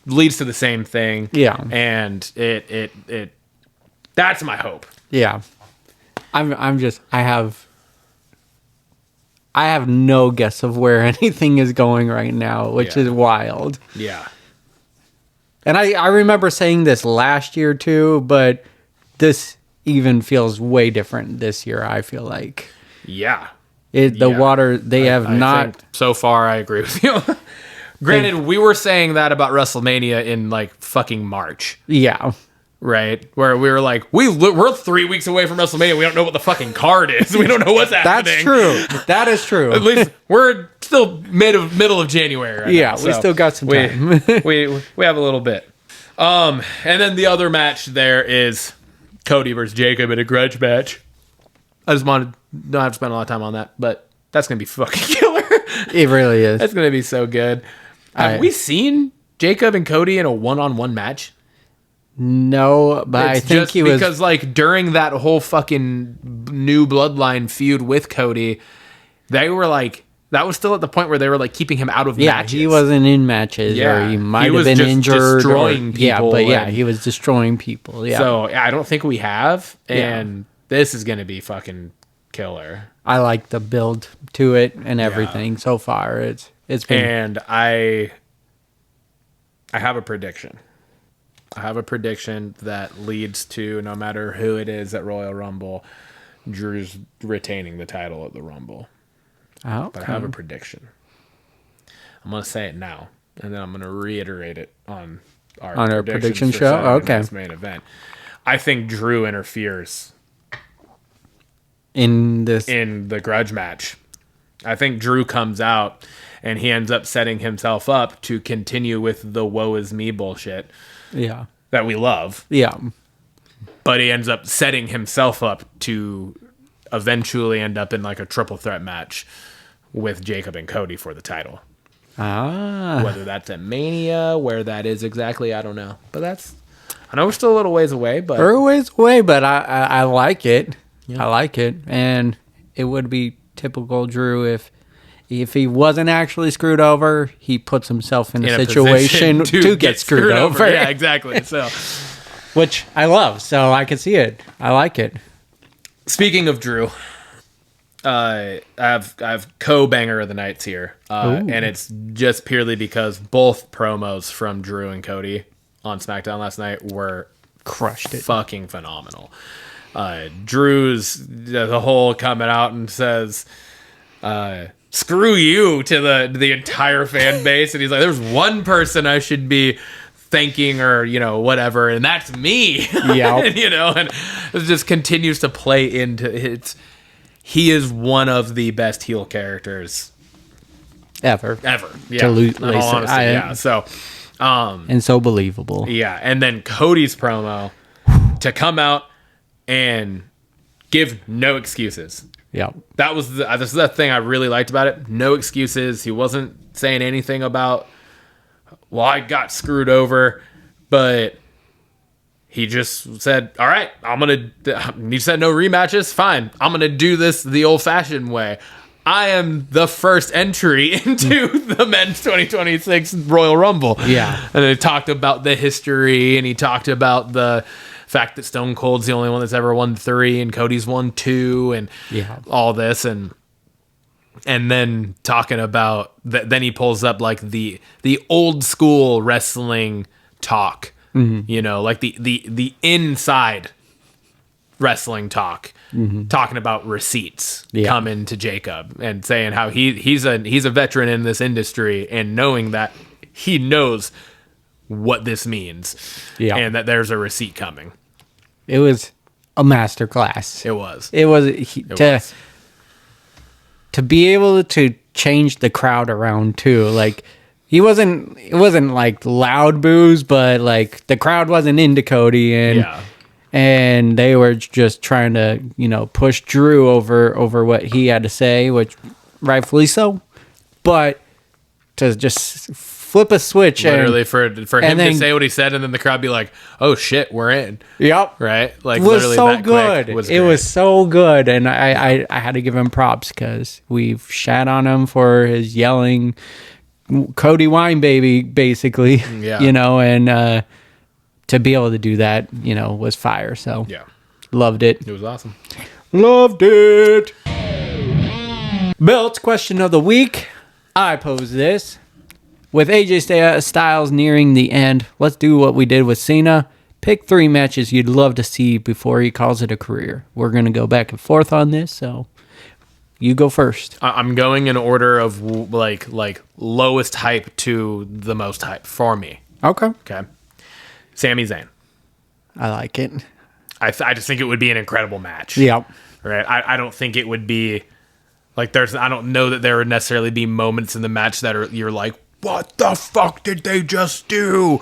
leads to the same thing. Yeah, and it that's my hope. Yeah, I have no guess of where anything is going right now, which is wild. Yeah. And I remember saying this last year too, but this even feels way different this year, I feel like. Yeah. Water, they have not... think so far, I agree with you. Granted, we were saying that about WrestleMania in like fucking March. Yeah. Right? Where we were like, we're 3 weeks away from WrestleMania. We don't know what the fucking card is. We don't know what's happening. That's true. That is true. At least we're still middle of January right now. We still got some time. we have a little bit. And then the other match there is Cody versus Jacob in a grudge match. I just don't have to spend a lot of time on that, but that's going to be fucking killer. It really is. That's going to be so good. Have we seen Jacob and Cody in a one-on-one match? No, but I think he was... Because, like, during that whole fucking new Bloodline feud with Cody, they were, like... That was still at the point where they were, like, keeping him out of matches. Yeah, he wasn't in matches, or he might have been injured. Destroying people. Yeah, but yeah, he was destroying people. Yeah. So, I don't think we have, and this is going to be fucking killer. I like the build to it and everything so far. It's been... And I have a prediction. I have a prediction that leads to, no matter who it is at Royal Rumble, Drew's retaining the title at the Rumble. Oh, But I have a prediction. I'm going to say it now, and then I'm going to reiterate it on our prediction show. Okay. This main event. I think Drew interferes in the grudge match. I think Drew comes out and he ends up setting himself up to continue with the woe is me bullshit that we love. Yeah. But he ends up setting himself up to eventually end up in like a triple threat match with Jacob and Cody for the title. Whether that's at Mania, where that is exactly, I don't know. But I know we're still a little ways away, but we're a ways away, but I like it. Yeah. I like it. And it would be typical Drew if he wasn't actually screwed over, he puts himself in a situation to get screwed over. Yeah, exactly. So, which I love. So I can see it. I like it. Speaking of Drew, I have co-banger of the nights here, and it's just purely because both promos from Drew and Cody on SmackDown last night were crushed it, fucking phenomenal. Drew's the whole coming out and says, "Screw you" to the entire fan base, and he's like, "There's one person I should be thanking, or whatever, and that's me." Yeah. And it just continues to play into it. He is one of the best heel characters ever. Yeah. In all honesty, yeah. So and so believable. Yeah. And then Cody's promo to come out and give no excuses. Yeah. That was this is the thing I really liked about it. No excuses. He wasn't saying anything about, well, I got screwed over, but he just said, all right, you said no rematches? Fine. I'm going to do this the old-fashioned way. I am the first entry into the men's 2026 Royal Rumble. Yeah. And he talked about the history, and he talked about the fact that Stone Cold's the only one that's ever won 3, and Cody's won 2, and all this, and then talking about then he pulls up like the old school wrestling talk, like the inside wrestling talk, talking about receipts coming to Jacob and saying how he's a veteran in this industry, and knowing that he knows what this means, and that there's a receipt coming. It was a masterclass. It was. To be able to change the crowd around too. Like it wasn't like loud boos, but like the crowd wasn't into Cody, and they were just trying to, push Drew over what he had to say, which rightfully so. But to just flip a switch, literally for him to say what he said, and then the crowd be like, "Oh shit, we're in." Yep. Right. Like it was literally so that good. Quick It was so good, and I had to give him props because we've shat on him for his yelling, Cody Wine baby, basically. Yeah. And to be able to do that, was fire. So loved it. It was awesome. Loved it. Belt question of the week. I pose this. With AJ Styles nearing the end, let's do what we did with Cena. Pick 3 matches you'd love to see before he calls it a career. We're going to go back and forth on this, so you go first. I'm going in order of like lowest hype to the most hype for me. Okay. Sami Zayn. I like it. I just think it would be an incredible match. Yep. Right. I don't think it would be like I don't know that there would necessarily be moments in the match that you're like, what the fuck did they just do?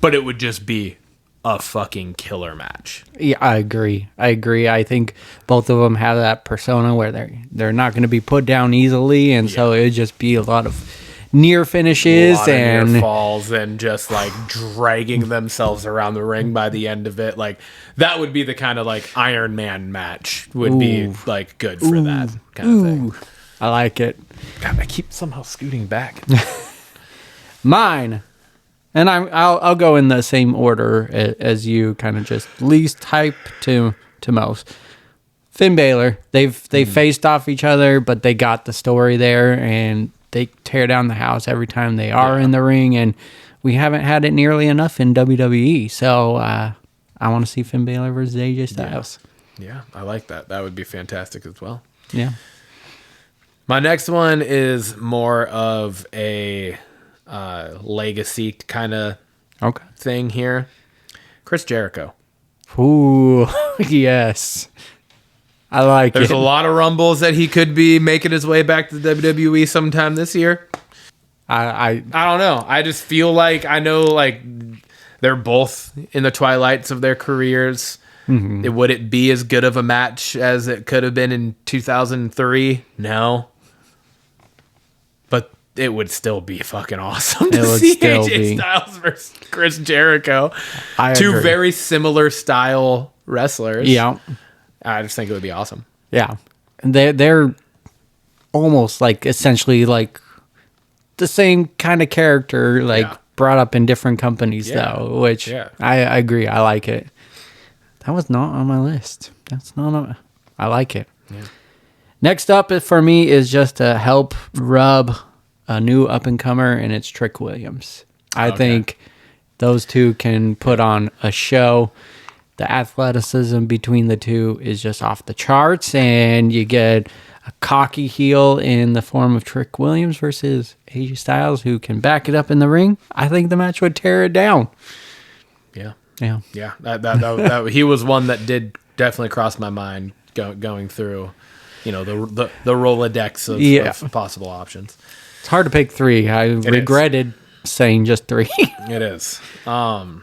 but it would just be a fucking killer match. Yeah, I agree. I think both of them have that persona where they're not going to be put down easily, and so it would just be a lot of near finishes and near falls and just like dragging themselves around the ring by the end of it. Like that would be the kind of like Iron Man match would be like good for that kind of thing. I like it. God, I keep somehow scooting back. Mine, and I'll go in the same order as you, kind of just least hype to most. Finn Balor, they faced off each other, but they got the story there, and they tear down the house every time they are in the ring, and we haven't had it nearly enough in WWE. So I want to see Finn Balor versus AJ Styles. Yeah, I like that. That would be fantastic as well. Yeah. My next one is more of a legacy kind of thing here. Chris Jericho. Ooh, yes. I like There's it. a lot of rumbles that he could be making his way back to the WWE sometime this year. I don't know. I just feel like I know like they're both in the twilights of their careers. Mm-hmm. Would it be as good of a match as it could have been in 2003? No. But it would still be fucking awesome to see AJ Styles versus Chris Jericho. Two agree. very similar style wrestlers. Yeah. I just think it would be awesome. Yeah. And they're almost like essentially like the same kind of character, like brought up in different companies though, which I agree. I like it. That was not on my list. That's not on. I like it. Yeah. Next up for me is just to help rub a new up-and-comer, and it's Trick Williams. I think those two can put on a show. The athleticism between the two is just off the charts, and you get a cocky heel in the form of Trick Williams versus AJ Styles, who can back it up in the ring. I think the match would tear it down. Yeah. Yeah. He was one that did definitely cross my mind going through, the Rolodex of possible options. It's hard to pick three. I regretted saying just three. It is. My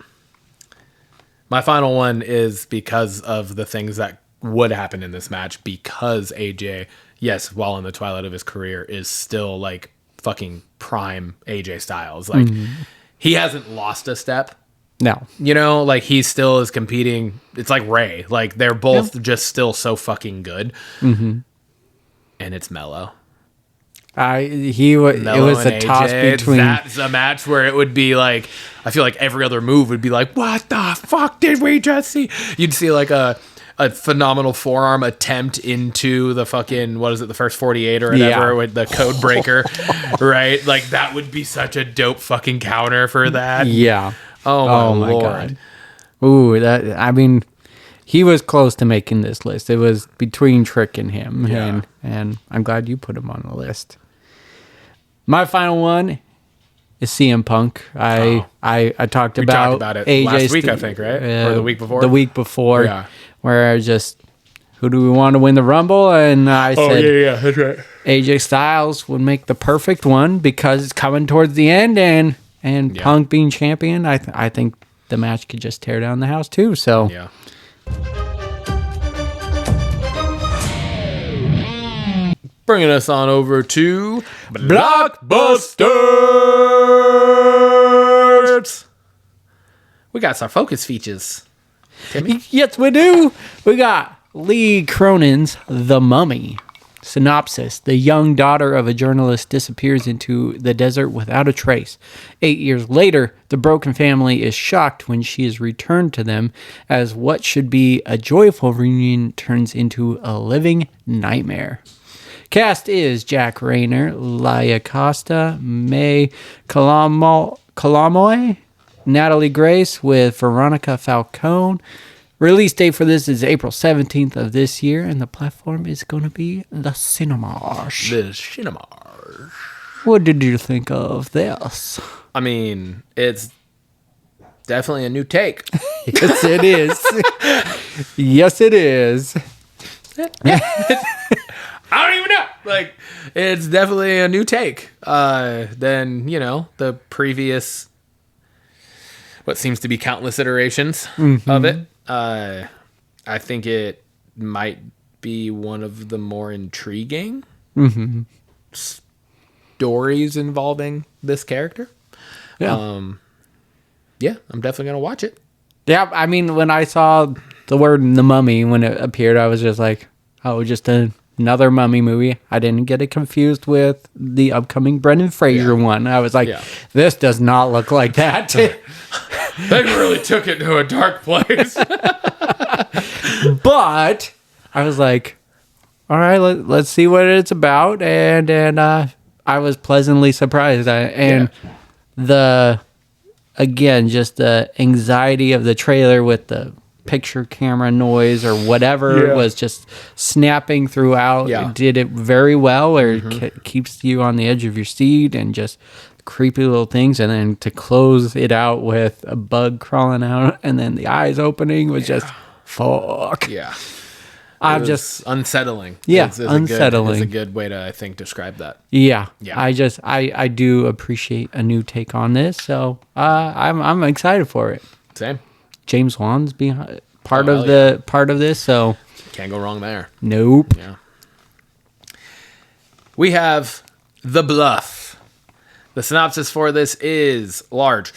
final one is because of the things that would happen in this match, because AJ, yes, while in the twilight of his career, is still like fucking prime AJ Styles. Like he hasn't lost a step. No. Like he still is competing. It's like Ray. Like they're both just still so fucking good. Mm-hmm. And it's Mello. It was a toss between. That's a match where it would be like, I feel like every other move would be like, what the fuck did we just see? You'd see like a phenomenal forearm attempt into the fucking, what is it, the first 48 or whatever, with the code breaker, right? Like that would be such a dope fucking counter for that. Yeah. Oh my Lord. God. Ooh, he was close to making this list. It was between Trick and him, and I'm glad you put him on the list. My final one is CM Punk. I talked about it AJ last week, I think, right? Or the week before? The week before, where I just, who do we want to win the Rumble? And I said, that's right. AJ Styles would make the perfect one because it's coming towards the end, and Punk being champion, I think the match could just tear down the house too. So yeah. Bringing us on over to Blockbusters. We got some focus features. Timmy? Yes, we do. We got Lee Cronin's The Mummy. Synopsis: the young daughter of a journalist disappears into the desert without a trace. 8 years later, the broken family is shocked when she is returned to them, as what should be a joyful reunion turns into a living nightmare. Cast is Jack Rayner, Laia Costa, May Calamoy, Natalie Grace with Veronica Falcone. Release date for this is April 17th of this year, and the platform is going to be the cinemas. The cinemas. What did you think of this? I mean, it's definitely a new take. Yes, it is. Yes, it is. I don't even know. Like, it's definitely a new take than, the previous what seems to be countless iterations of it. I think it might be one of the more intriguing stories involving this character. Yeah. Yeah, I'm definitely going to watch it. Yeah, I mean, when I saw the word The Mummy, when it appeared, I was just like, oh, just another Mummy movie. I didn't get it confused with the upcoming Brendan Fraser one. I was like, this does not look like that. They really took it to a dark place. But I was like, all right, let's see what it's about. And I was pleasantly surprised. Again, just the anxiety of the trailer with the picture camera noise or whatever was just snapping throughout. It did it very well, or keeps you on the edge of your seat and just creepy little things. And then to close it out with a bug crawling out and then the eyes opening was just fuck. Yeah. I'm just unsettling. Yeah, unsettling. It's a good way to, I think, describe that. Yeah. Yeah. I do appreciate a new take on this, so I'm excited for it. Same. James Wan's behind part of this, so can't go wrong there. Nope. Yeah. We have The Bluff. The synopsis for this is large.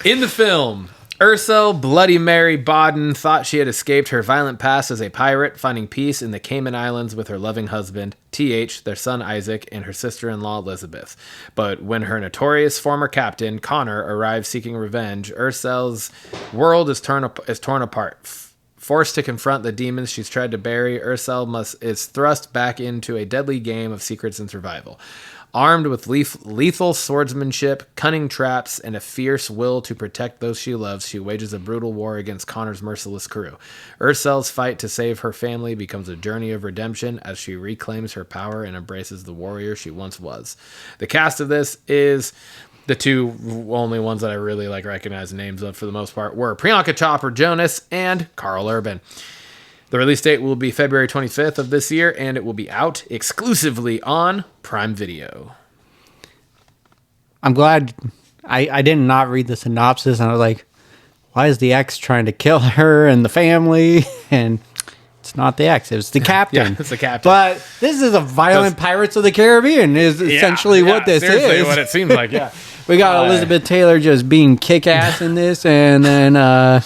In the film, Ursel Bloody Mary Bodden thought she had escaped her violent past as a pirate, finding peace in the Cayman Islands with her loving husband, T.H., their son Isaac, and her sister-in-law Elizabeth. But when her notorious former captain, Connor, arrives seeking revenge, Ursel's world is torn apart. Forced to confront the demons she's tried to bury, Ursel is thrust back into a deadly game of secrets and survival. Armed with lethal swordsmanship, cunning traps, and a fierce will to protect those she loves, she wages a brutal war against Connor's merciless crew. Ursel's fight to save her family becomes a journey of redemption as she reclaims her power and embraces the warrior she once was. The cast of this is the two only ones that I really recognize the names of for the most part were Priyanka Chopra Jonas and Karl Urban. The release date will be February 25th of this year, and it will be out exclusively on Prime Video. I'm glad I did not read the synopsis, and I was like, why is the ex trying to kill her and the family? And it's not the ex, it was the captain. Yeah, it's the captain. But this is a violent Pirates of the Caribbean is essentially what this is. What it seems like, yeah. We got Elizabeth Taylor just being kick-ass in this, and then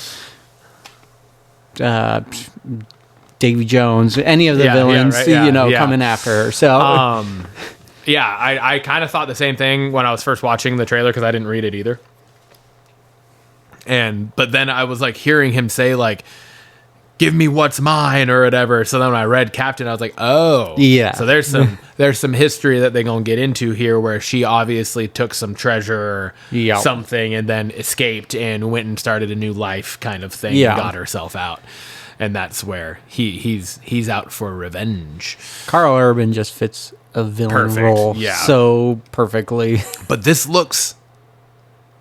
Davy Jones, any of the villains, coming after her. So, I kind of thought the same thing when I was first watching the trailer because I didn't read it either. But then I was hearing him say "Give me what's mine" or whatever. So then when I read Captain, I was like, oh, yeah. So there's some history that they're gonna get into here where she obviously took some treasure or something and then escaped and went and started a new life kind of thing and got herself out. And that's where he's out for revenge. Karl Urban just fits a villain role so perfectly. But this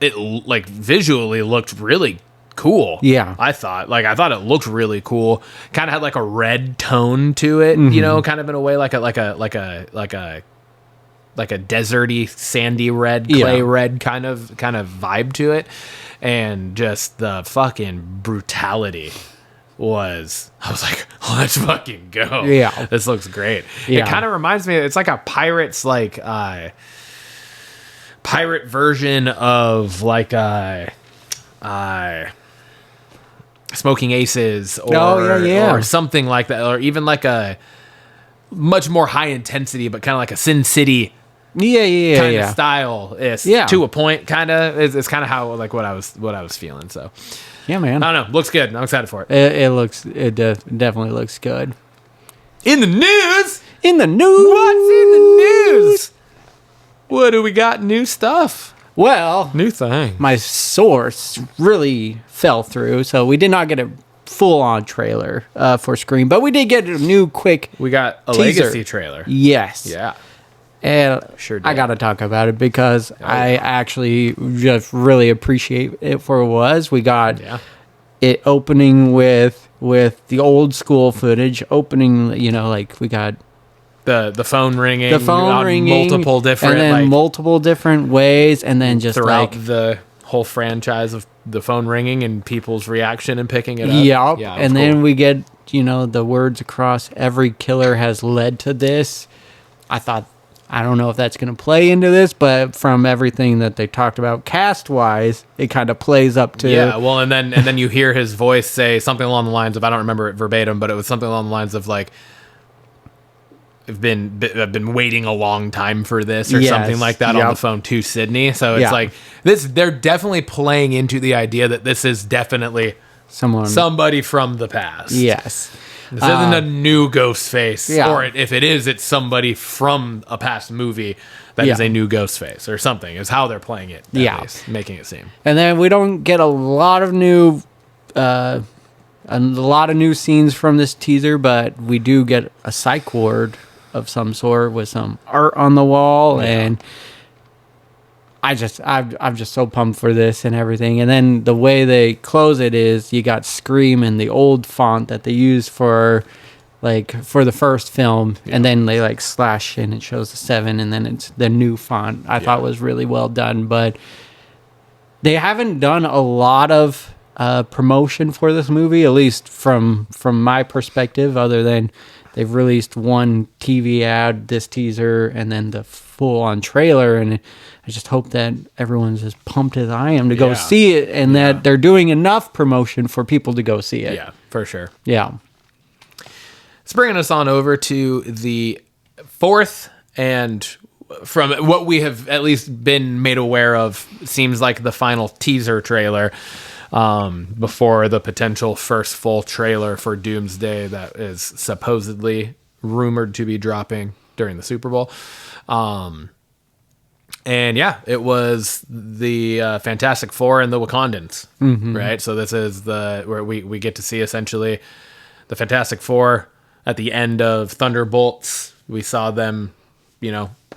visually looked really cool. Yeah. I thought it looked really cool. Kind of had a red tone to it, kind of in a way like a deserty, sandy red, clay red kind of vibe to it. And just the fucking brutality I was like, oh, let's fucking go. Yeah. This looks great. Yeah. It kind of reminds me, it's like a pirate's pirate version of Smoking Aces or something like that, or even a much more high intensity, but kind of like a Sin City kind of style is to a point. Kind of is kind of how what I was feeling. So. Yeah, man. I don't know. Looks good. I'm excited for it. It definitely looks good. In the news. What's in the news? What do we got? New stuff. Well, new thing. My source really fell through, so we did not get a full-on trailer for Scream, but we did get a new quick. We got a teaser. Legacy trailer. Yes. Yeah. And sure did. I got to talk about it because I actually just really appreciate it for what it was. We got it opening with the old school footage, opening, we got the phone ringing, the phone on ringing, multiple different, and then like, multiple different ways, and then just throughout like the whole franchise of the phone ringing and people's reaction and picking it up. Yep. Yeah, And then we get, the words across every killer has led to this. I don't know if that's going to play into this, but from everything that they talked about cast-wise, it kind of plays up to... Yeah, well, and then you hear his voice say something along the lines of, I don't remember it verbatim, but it was something along the lines of, like, I've been waiting a long time for this, or something like that, on the phone to Sydney. So it's like they're definitely playing into the idea that this is definitely somebody from the past. Yes. This isn't a new Ghostface, Yeah. or if it is, it's somebody from a past movie that is a new Ghostface or something. Is how they're playing it. At least, making it seem. And then we don't get a lot of new scenes from this teaser, but we do get a psych ward of some sort with some art on the wall, and I'm just so pumped for this and everything. And then the way they close it is you got Scream in the old font that they used for the first film, and then they like slash and it shows the 7, and then it's the new font. I thought was really well done, but they haven't done a lot of promotion for this movie, at least from my perspective, other than they've released one TV ad, this teaser, and then the full-on trailer, and I just hope that everyone's as pumped as I am to go see it, and that they're doing enough promotion for people to go see it. Yeah, for sure. Yeah. It's bringing us on over to the fourth, and from what we have at least been made aware of, seems like the final teaser trailer before the potential first full trailer for Doomsday that is supposedly rumored to be dropping during the Super Bowl. And yeah, it was the Fantastic Four and the Wakandans, right? So this is where we get to see essentially the Fantastic Four at the end of Thunderbolts. We saw them,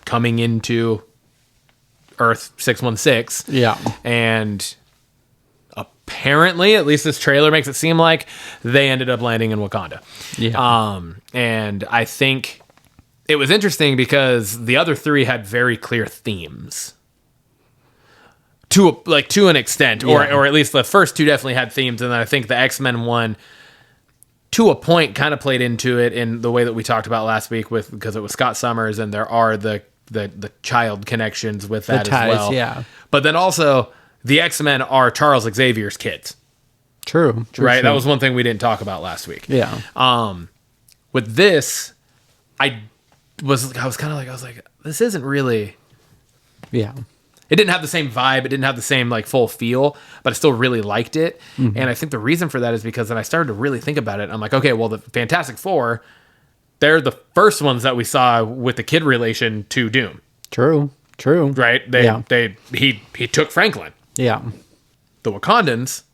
coming into Earth 616. Yeah. And apparently, at least this trailer makes it seem like, they ended up landing in Wakanda. Yeah. And I think it was interesting because the other three had very clear themes. To an extent, or at least the first two definitely had themes, and then I think the X-Men one, to a point, kind of played into it in the way that we talked about last week because it was Scott Summers, and there are the child connections with that ties, as well. yeah. But then also, the X-Men are Charles Xavier's kids. True. Right? True. That was one thing we didn't talk about last week. Yeah. With this, I was kind of like, this isn't really... Yeah. It didn't have the same vibe. It didn't have the same full feel, but I still really liked it. Mm-hmm. And I think the reason for that is because then I started to really think about it. I'm like, okay, well, the Fantastic Four, they're the first ones that we saw with the kid relation to Doom. True. Right? He took Franklin. Yeah. The Wakandans,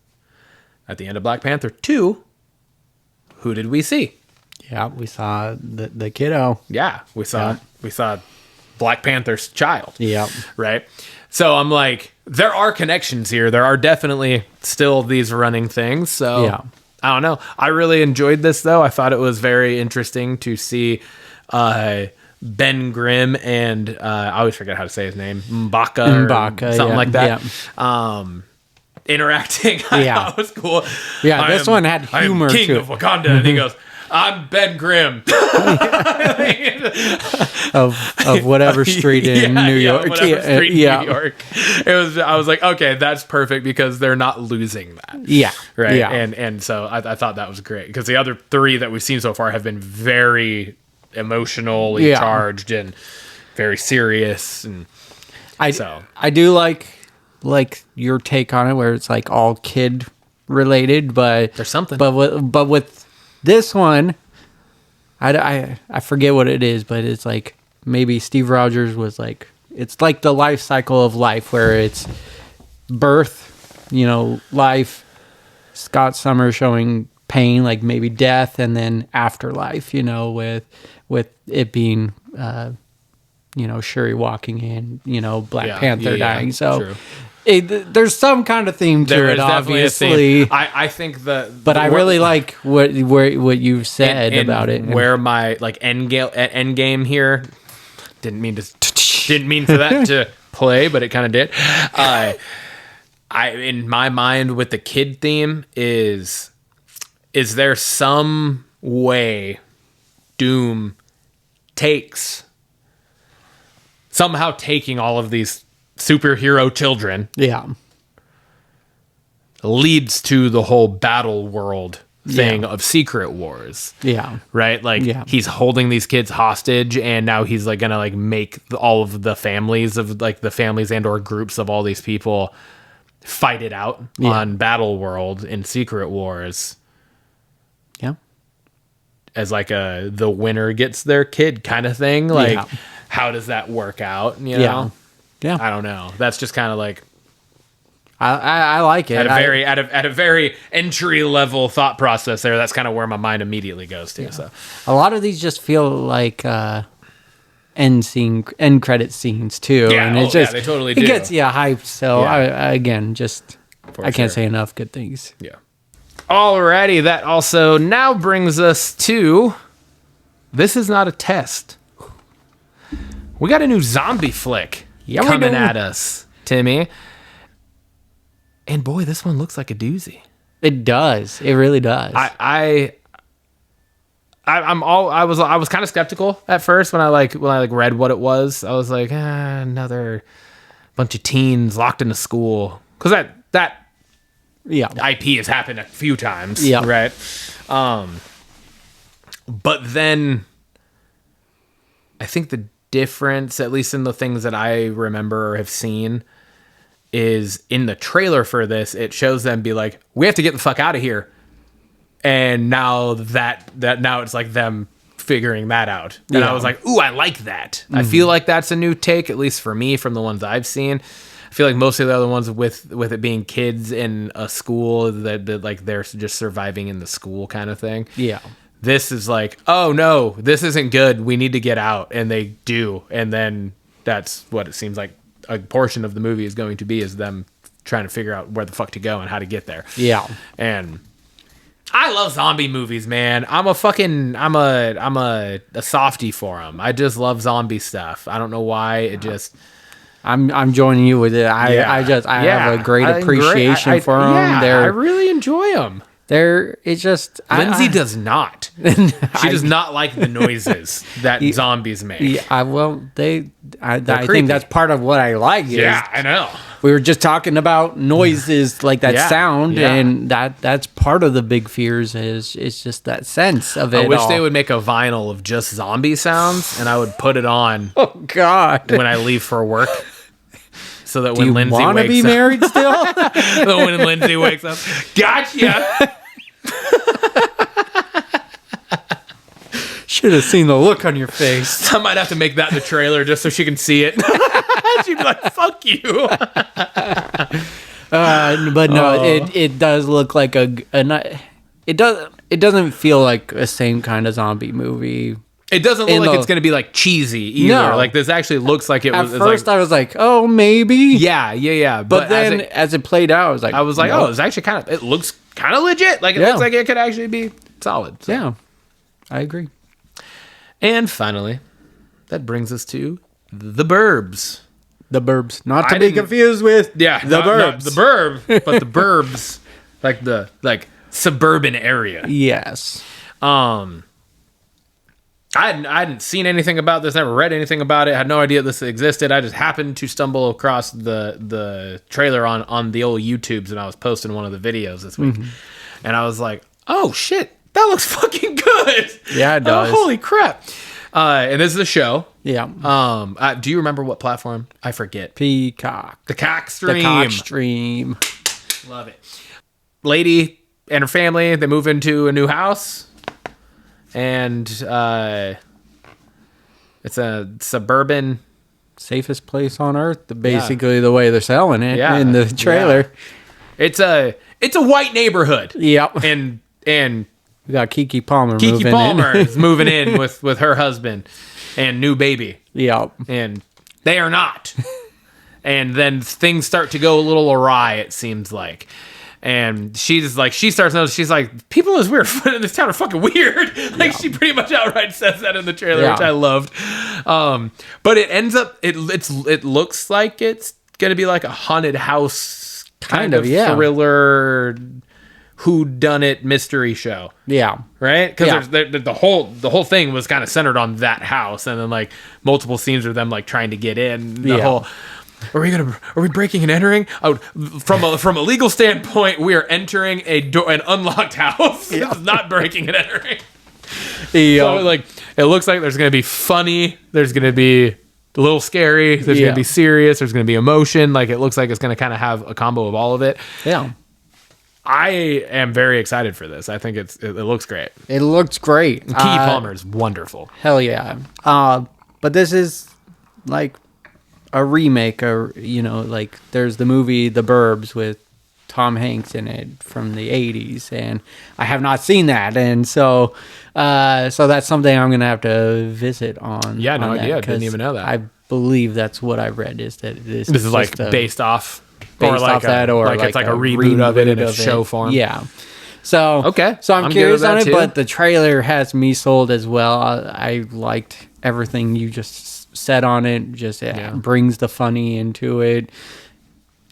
at the end of Black Panther 2, who did we see? Yeah, we saw the kiddo. Yeah, we saw Black Panther's child. Yeah. Right? So I'm like, there are connections here. There are definitely still these running things. So yeah. I don't know. I really enjoyed this, though. I thought it was very interesting to see Ben Grimm and I always forget how to say his name, M'Baka, something like that. Yeah. Interacting. I thought it was cool. Yeah, this one had humor I am king too. of Wakanda, and he goes, "I'm Ben Grimm." of whatever street in New York. Whatever street in New York. I was like, okay, that's perfect because they're not losing that. Yeah. Right. Yeah. And so I thought that was great because the other three that we've seen so far have been very emotionally charged and very serious. And I do like your take on it where it's like all kid related, but there's something. But with this one, I forget what it is, but it's like maybe Steve Rogers was like, it's like the life cycle of life where it's birth, life, Scott Summers showing pain, like maybe death, and then afterlife, with it being, Shuri walking in, Black Panther dying. So true. there's some kind of theme to There it, is definitely a obviously. theme. I think But I really like what you've said and about it. where my like end game here didn't mean for that to play, but it kind of did. I in my mind with the kid theme is there some way Doom somehow taking all of these superhero children Yeah. leads to the whole battle world thing of Secret Wars. Yeah. Right? Like he's holding these kids hostage, and now he's like gonna like make all of the families of like the families and or groups of all these people fight it out on Battle World in Secret Wars. Yeah. As like the winner gets their kid kind of thing. Like how does that work out? You know? Yeah. I don't know. That's just kind of like I like it. at a very entry level thought process there. That's kind of where my mind immediately goes to. So a lot of these just feel like end credit scenes too. Yeah, and it's they totally do. It gets you hyped. So Yeah. I can't say enough good things. yeah. Alrighty, that also now brings us to This Is Not a Test. We got a new zombie flick Yeah, we coming do. at us, Timmy. And boy, this one looks like a doozy. It does. It really does. I was kind of skeptical at first when I read what it was. I was like, another bunch of teens locked in a school, because that IP has happened a few times, right? But then I think the difference, at least in the things that I remember or have seen, is in the trailer for this, it shows them be like, we have to get the fuck out of here. And now now it's like them figuring that out. And I was like, ooh, I like that. I feel like that's a new take, at least for me, from the ones I've seen. I feel like most of the other ones with it being kids in a school that like they're just surviving in the school kind of thing. Yeah. This is like, oh no, this isn't good. We need to get out. And they do. And then that's what it seems like a portion of the movie is going to be, is them trying to figure out where the fuck to go and how to get there. Yeah. And I love zombie movies, man. I'm a softie for them. I just love zombie stuff. I don't know why. It just... I'm joining you with it. I have a great appreciation for them. Yeah, I really enjoy them. Lindsay does not. She does not like the noises that zombies make. Yeah, I creepy. think that's part of what I like. Yeah, I know. We were just talking about noises, like that sound, and that's part of the big fears. It's just that sense of it. I wish they would make a vinyl of just zombie sounds, and I would put it on. Oh God! When I leave for work, so that Do when you Lindsay want to wakes be up, married still? so when Lindsay wakes up, gotcha. Should have seen the look on your face. I might have to make that in the trailer just so she can see it. She'd be like, "Fuck you." But no, it does look like it doesn't feel like the same kind of zombie movie. It doesn't look like it's going to be like cheesy either. No. Like this actually looks like it was. At first, like, I was like, "Oh, maybe." Yeah. But then, as it played out, I was like, "Oh, it's actually kind of. It looks kind of legit. Like it looks like it could actually be solid." So. Yeah, I agree. And finally, that brings us to The Burbs. The Burbs, not to be confused with the Burbs. Not the Burb, but the Burbs, like the suburban area. Yes. I hadn't seen anything about this, never read anything about it, had no idea this existed. I just happened to stumble across the trailer on the old YouTubes, and I was posting one of the videos this week, and I was like, "Oh shit, that looks fucking good!" Yeah, it does. Holy crap! And this is a show. Yeah. Do you remember what platform? I forget. Peacock. The Cock Stream. The Cock Stream. Love it. Lady and her family, they move into a new house. And it's a suburban... Safest place on earth, basically the way they're selling it in the trailer. Yeah. It's a white neighborhood. Yep. And we got Keke Palmer is moving in with her husband and new baby. Yep. And they are not. And then things start to go a little awry, it seems like. And she's like, she starts noticing, she's like, people in this town are fucking weird. Like, she pretty much outright says that in the trailer, which I loved. But it ends up, it looks like it's gonna be like a haunted house kind of thriller, whodunit mystery show. Yeah. Right? Because the whole thing was kind of centered on that house, and then like multiple scenes of them like trying to get in. The whole, are we breaking and entering? Oh, from a legal standpoint, we are entering an unlocked house. It's not breaking and entering. So like, it looks like there's gonna be funny. There's gonna be a little scary. There's gonna be serious. There's gonna be emotion. Like, it looks like it's gonna kind of have a combo of all of it. Yeah. I am very excited for this. I think it looks great. It looks great. Keke Palmer is wonderful. Hell yeah. But this is like a remake, or like there's the movie The Burbs with Tom Hanks in it from the 80s, and I have not seen that, and so that's something I'm gonna have to visit on. Yeah, no idea. I didn't even know that. I believe that's what I read, is that this is like based off that, or like it's like a reboot of it in a show form. Yeah. So I'm curious on it, but the trailer has me sold as well. I liked everything you just said on it. Just brings the funny into it.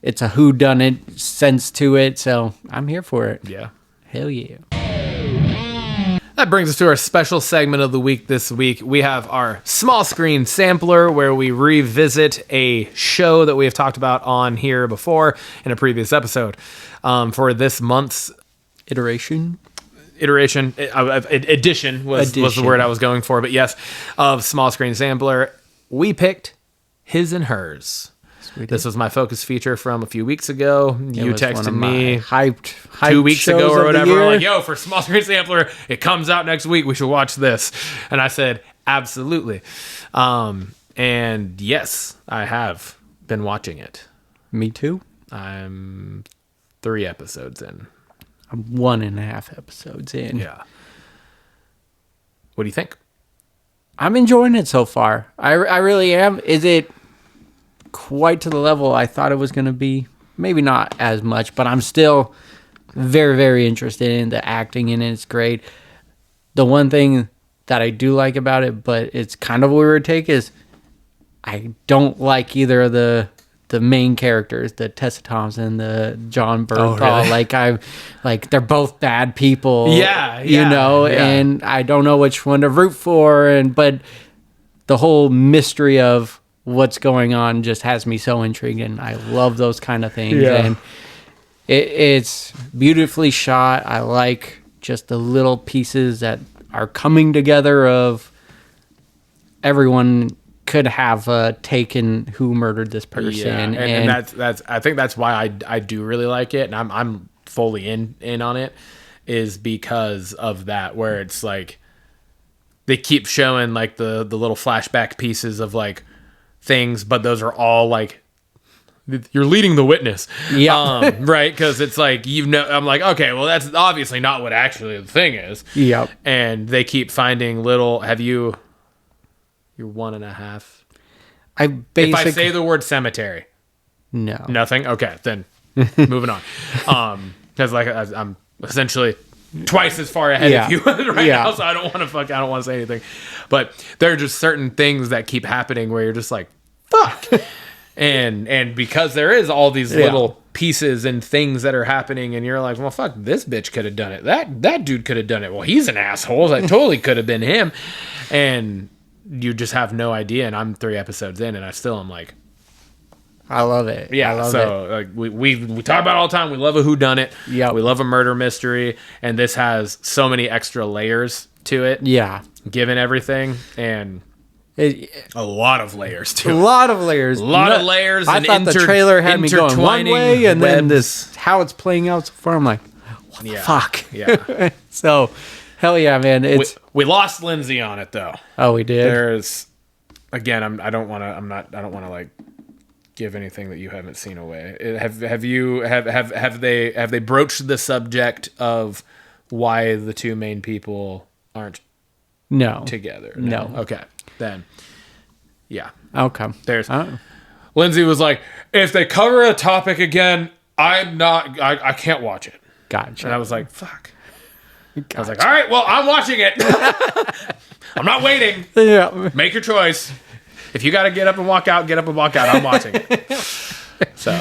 It's a whodunit sense to it, so I'm here for it. Yeah. Hell yeah. That brings us to our special segment of the week this week. We have our small screen sampler, where we revisit a show that we have talked about on here before in a previous episode. For this month's edition was the word I was going for, but yes, of small screen sampler, we picked His and Hers. This was my focus feature from a few weeks ago. You texted me hyped 2 weeks ago or whatever, like, yo, for small screen sampler, it comes out next week, we should watch this. And I said, absolutely. And yes, I have been watching it. Me too. I'm 3 episodes in. I'm 1.5 episodes in. Yeah. What do you think? I'm enjoying it so far. I really am. Is it quite to the level I thought it was going to be? Maybe not as much, but I'm still very, very interested in the acting in it. It's great. The one thing that I do like about it, but it's kind of a weird take, is I don't like either of the main characters, the Tessa Thompson, the John Bernthal. Oh, really? They're both bad people. Yeah. And I don't know which one to root for, but the whole mystery of what's going on just has me so intrigued, and I love those kind of things. And it's beautifully shot. I like just the little pieces that are coming together of everyone could have taken who murdered this person. Yeah. And that's I think that's why I do really like it, and I'm fully in on it, is because of that, where it's like they keep showing like the little flashback pieces of like things, but those are all like, you're leading the witness. Yeah. Right? Because it's like, I'm like, okay, well, that's obviously not what actually the thing is. Yep. And they keep finding little, you're 1.5. If I say the word cemetery. No. Nothing? Okay, then moving on. Because like I'm essentially twice as far ahead of you now, so I don't want to say anything. But there are just certain things that keep happening where you're just like, fuck. and because there is all these little pieces and things that are happening, and you're like, well, fuck, this bitch could have done it. That dude could have done it. Well, he's an asshole. That totally could have been him. And you just have no idea. And I'm 3 episodes in, and I still am like, I love it. Yeah, I love so like we talk about it all the time. We love a whodunit. Yeah, we love a murder mystery, and this has so many extra layers to it. Yeah, given everything, and a lot of layers to it. A lot of layers. I thought the trailer had me going one way, and then how it's playing out so far, I'm like, what the fuck? Yeah. So, hell yeah, man. We lost Lindsay on it though. Oh, we did. There's again. I don't want to like give anything that you haven't seen away. Have they broached the subject of why the 2 main people aren't together? No. Okay. Then yeah. Okay. There's Lindsay was like, if they cover a topic again, I can't watch it. Gotcha. And I was like, fuck. I was like, all right, well, I'm watching it. I'm not waiting. Yeah. Make your choice. If you got to get up and walk out, get up and walk out. I'm watching it. So.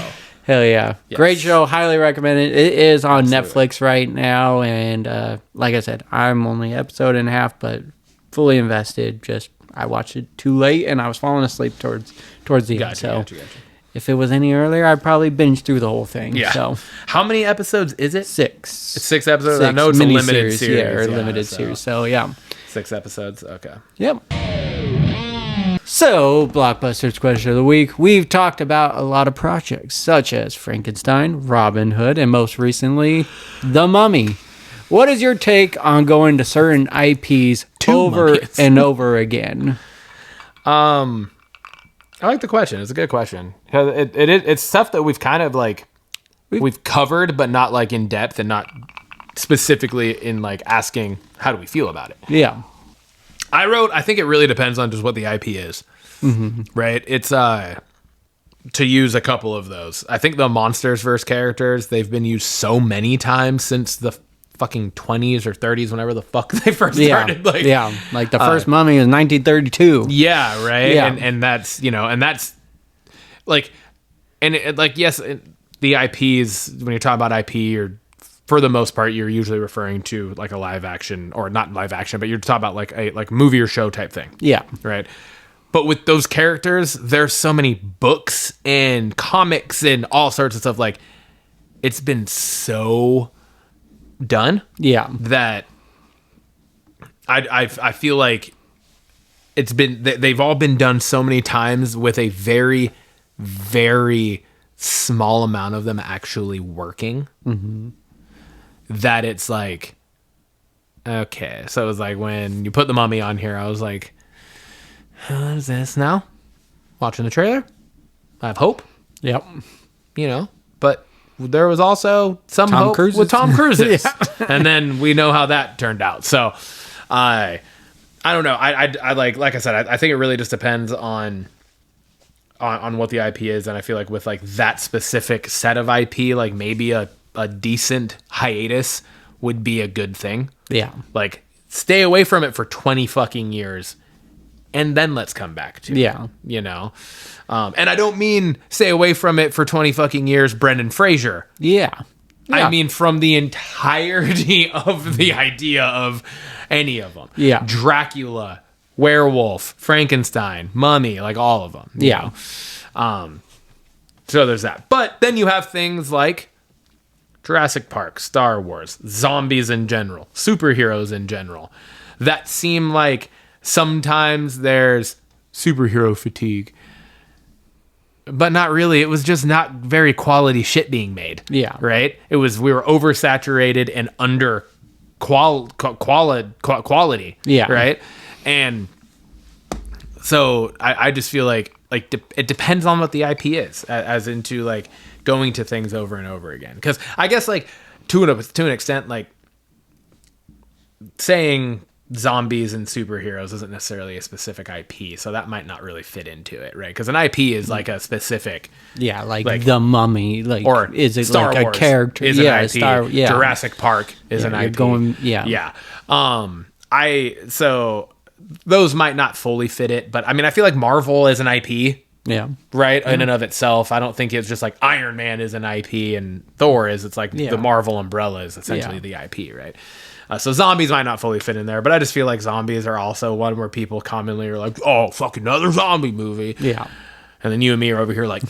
Hell yeah. Yes. Great show. Highly recommend it. It is on Netflix right now. And like I said, I'm only episode and a half, but fully invested. Just I watched it too late and I was falling asleep towards the end. So Gotcha. if it was any earlier, I'd probably binge through the whole thing. Yeah. So how many episodes is it? 6. It's 6 episodes. I know it's a limited series. Yeah, or limited series. So yeah. 6 episodes. Okay. Yep. So, Blockbusters question of the week. We've talked about a lot of projects, such as Frankenstein, Robin Hood, and most recently, The Mummy. What is your take on going to certain IPs over mummies. and over again? I like the question. It's a good question. It's stuff that we've kind of like we've covered, but not like in depth and not specifically in like asking how do we feel about it. Yeah. I think it really depends on just what the IP is, right? It's to use a couple of those. I think the monsters versus characters, they've been used so many times since the fucking 20s or 30s, whenever the fuck they first started. Like the first Mummy is 1932. Yeah, right. Yeah. And that's like, yes, the IPs, when you're talking about IP, you're for the most part, you're usually referring to like a live action, or not live action, but you're talking about like a movie or show type thing. Yeah. Right. But with those characters, there's so many books and comics and all sorts of stuff. Like, it's been so done. Yeah. That I feel like they've all been done so many times with a very, very small amount of them actually working. Mm-hmm. That it's like, okay. So it was like when you put The Mummy on here, I was like, what is this now? Watching the trailer, I have hope. Yep. But there was also some Tom hope Cruise's. with Tom Cruise's. Yeah. And then we know how that turned out. So I don't know. I like I said, I think it really just depends on what the IP is. And I feel like with like that specific set of IP, like maybe a decent hiatus would be a good thing. Yeah. Like, stay away from it for 20 fucking years and then let's come back to it. And I don't mean stay away from it for 20 fucking years, Brendan Fraser. Yeah. I mean from the entirety of the idea of any of them. Yeah. Dracula, Werewolf, Frankenstein, Mummy, like all of them. you know? So there's that. But then you have things like Jurassic Park, Star Wars, zombies in general, superheroes in general, that seem like sometimes there's superhero fatigue, but not really. It was just not very quality shit being made. Yeah. Right? We were oversaturated and under quality. Yeah. Right? And so I just feel like it depends on what the IP is, as into like going to things over and over again. Because I guess like to an extent, like saying zombies and superheroes isn't necessarily a specific IP, so that might not really fit into it, right? Because an IP is like a specific, like The Mummy, like, or is it Star like Wars a character? is an IP. Jurassic Park is an IP. So those might not fully fit it, but I mean, I feel like Marvel is an IP. Yeah. Right? In and of itself. I don't think it's just like Iron Man is an IP and Thor is. It's like the Marvel umbrella is essentially the IP, right? So zombies might not fully fit in there, but I just feel like zombies are also one where people commonly are like, oh, fucking another zombie movie. Yeah. And then you and me are over here like,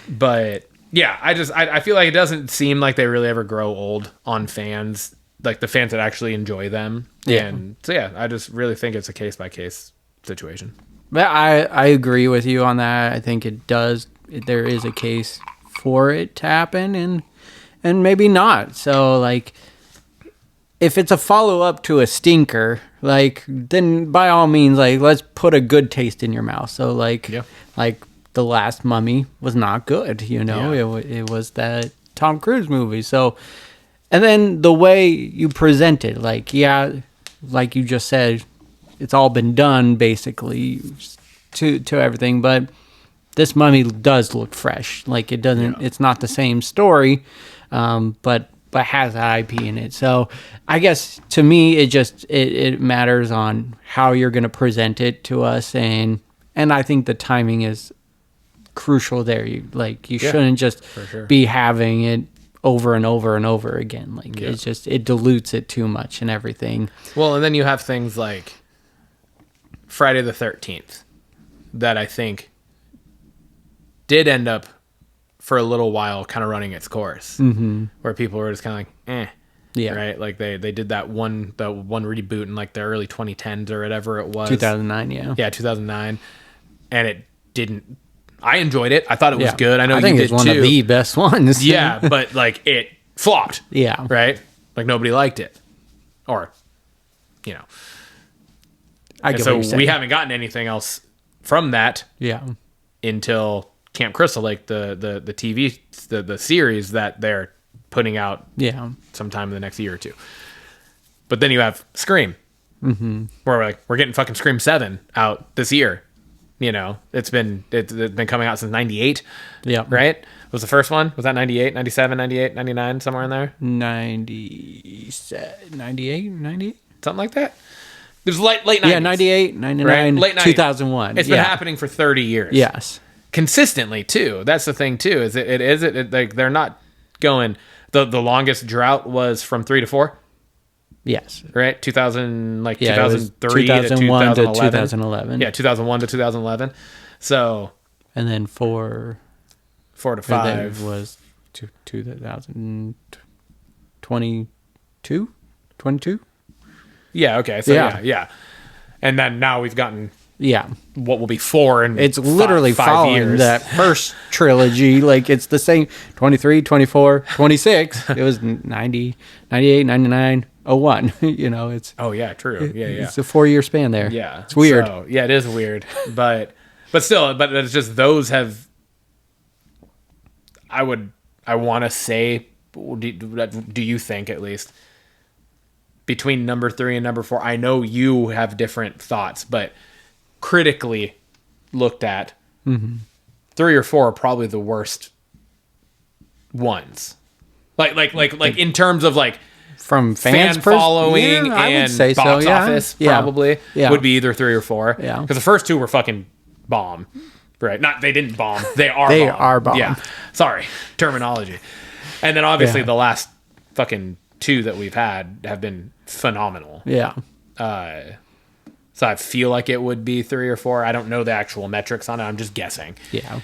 but yeah, I feel like it doesn't seem like they really ever grow old on fans, like the fans that actually enjoy them. Yeah. And so, yeah, I just really think it's a case by case situation. But I agree with you on that. I think it does. There is a case for it to happen, and maybe not. So like, if it's a follow up to a stinker, like, then by all means, like, let's put a good taste in your mouth. So like, like The Last Mummy was not good. It was that Tom Cruise movie. So, and then the way you present it, like, like you just said, it's all been done basically to everything, but this Mummy does look fresh. Like it doesn't. It's not the same story, but has that IP in it. So I guess to me, it matters on how you're going to present it to us, and I think the timing is crucial there. You shouldn't just be having it over and over and over again. Like it dilutes it too much and everything. Well, and then you have things like Friday the 13th that I think did end up for a little while kind of running its course, where people were just kind of like, right? Like they did that one reboot in like the early 2010s or whatever it was. 2009, yeah, 2009, and it didn't. I enjoyed it. I thought it was good. I know I think you it's did one too. of the best ones. Yeah, but like it flopped. Yeah, right. Like nobody liked it, or I get what so you're saying. we haven't gotten anything else from that. Yeah. Until Camp Crystal Lake, the TV, the series that they're putting out sometime in the next year or two. But then you have Scream, where we're getting fucking Scream 7 out this year. It's been coming out since 98. Yeah. Right? Was the first one? Was that 98, 97, 98, 99, somewhere in there? 97, 98, 98? Something like that? It was late 90s. Yeah, 98, 99, right? Late 90s. 2001. It's been happening for 30 years. Yes. Consistently, too. That's the thing, too, is like they're not going... The longest drought was from 3 to 4? Yes. Right? 2003 2001 to 2011. to 2011. Yeah, 2001 to 2011. So... And then 4 to 5 was 2022? 22? Yeah, okay. So yeah. And then now we've gotten what will be 4 and it's literally five following years. that first trilogy. Like it's the same 23, 24, 26. It was 90, 98, 99, 01. It's oh yeah, true. Yeah. It's a 4-year span there. Yeah. It's weird. So, yeah, it is weird. But still, it's just those have I want to say do you think at least between number 3 and number 4, I know you have different thoughts, but critically looked at, 3 or 4 are probably the worst ones. Like in terms of like from fan following I would and say box so, office, probably would be either 3 or 4. Yeah, because the first 2 were fucking bomb, right? Not they didn't bomb. They are. They bomb. are bomb. Yeah. Sorry, terminology. And then obviously the last fucking 2 that we've had have been phenomenal. Yeah. So I feel like it would be 3 or 4. I don't know the actual metrics on it. I'm just guessing. Yeah.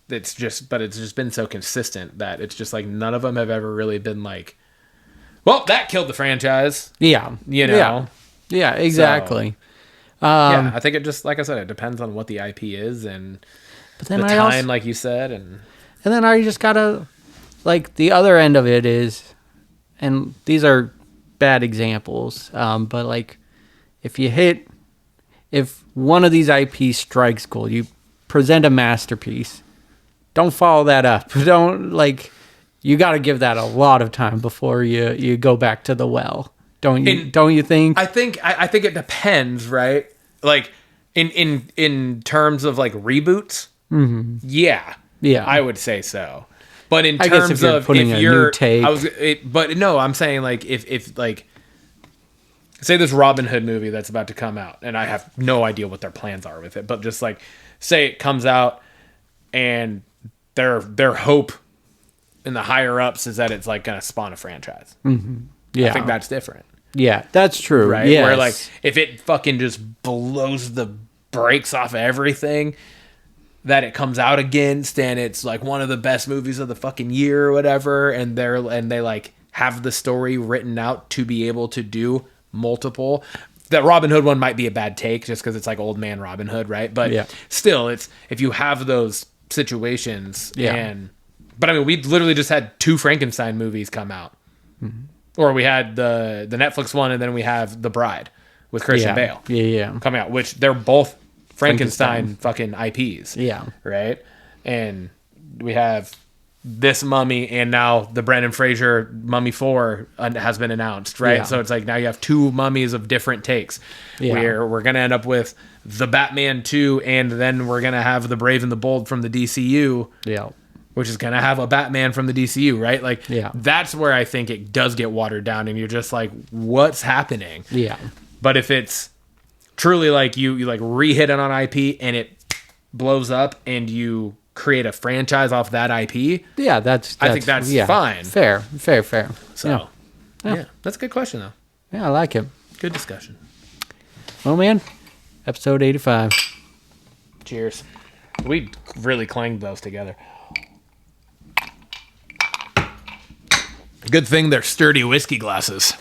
It's just been so consistent that it's just like none of them have ever really been like, well, that killed the franchise. Yeah. Yeah, exactly. Yeah, I think it just, like I said, it depends on what the IP is and the time, like you said. And then I just gotta, like, the other end of it is, and these are bad examples, but like, if one of these IPs strikes gold, you present a masterpiece, don't follow that up. You got to give that a lot of time before you go back to the well. Don't you think? I think it depends, right? Like in terms of like reboots, yeah, I would say so. But in terms of putting a new take, I'm saying like if like say this Robin Hood movie that's about to come out, and I have no idea what their plans are with it, but just like say it comes out and their hope in the higher ups is that it's like gonna spawn a franchise. Yeah, I think that's different. Yeah, that's true. Right? Yes. Where like if it fucking just blows the brakes off of everything that it comes out against, and it's like one of the best movies of the fucking year or whatever, and they like have the story written out to be able to do multiple. That Robin Hood one might be a bad take just because it's like old man Robin Hood, right? But still, it's if you have those situations, but I mean, we literally just had 2 Frankenstein movies come out, or we had the Netflix one, and then we have The Bride with Christian Bale, coming out, which they're both Frankenstein fucking IPs, right? And we have this Mummy, and now the Brendan Fraser Mummy 4 has been announced, right? Yeah. So it's like now you have 2 mummies of different takes. Yeah. We're going to end up with the Batman 2, and then we're going to have the Brave and the Bold from the DCU, Yeah. which is going to have a Batman from the DCU, right? Like, Yeah. that's where I think it does get watered down, and you're just like, what's happening? Yeah. But if it's truly like you like re-hit it on IP and it blows up and you create a franchise off that IP, Yeah, that's I think that's fine. Fair. So, yeah, that's a good question, though. Yeah, I like it. Good discussion. Well, man, episode 85. Cheers. We really clanged those together. Good thing they're sturdy whiskey glasses.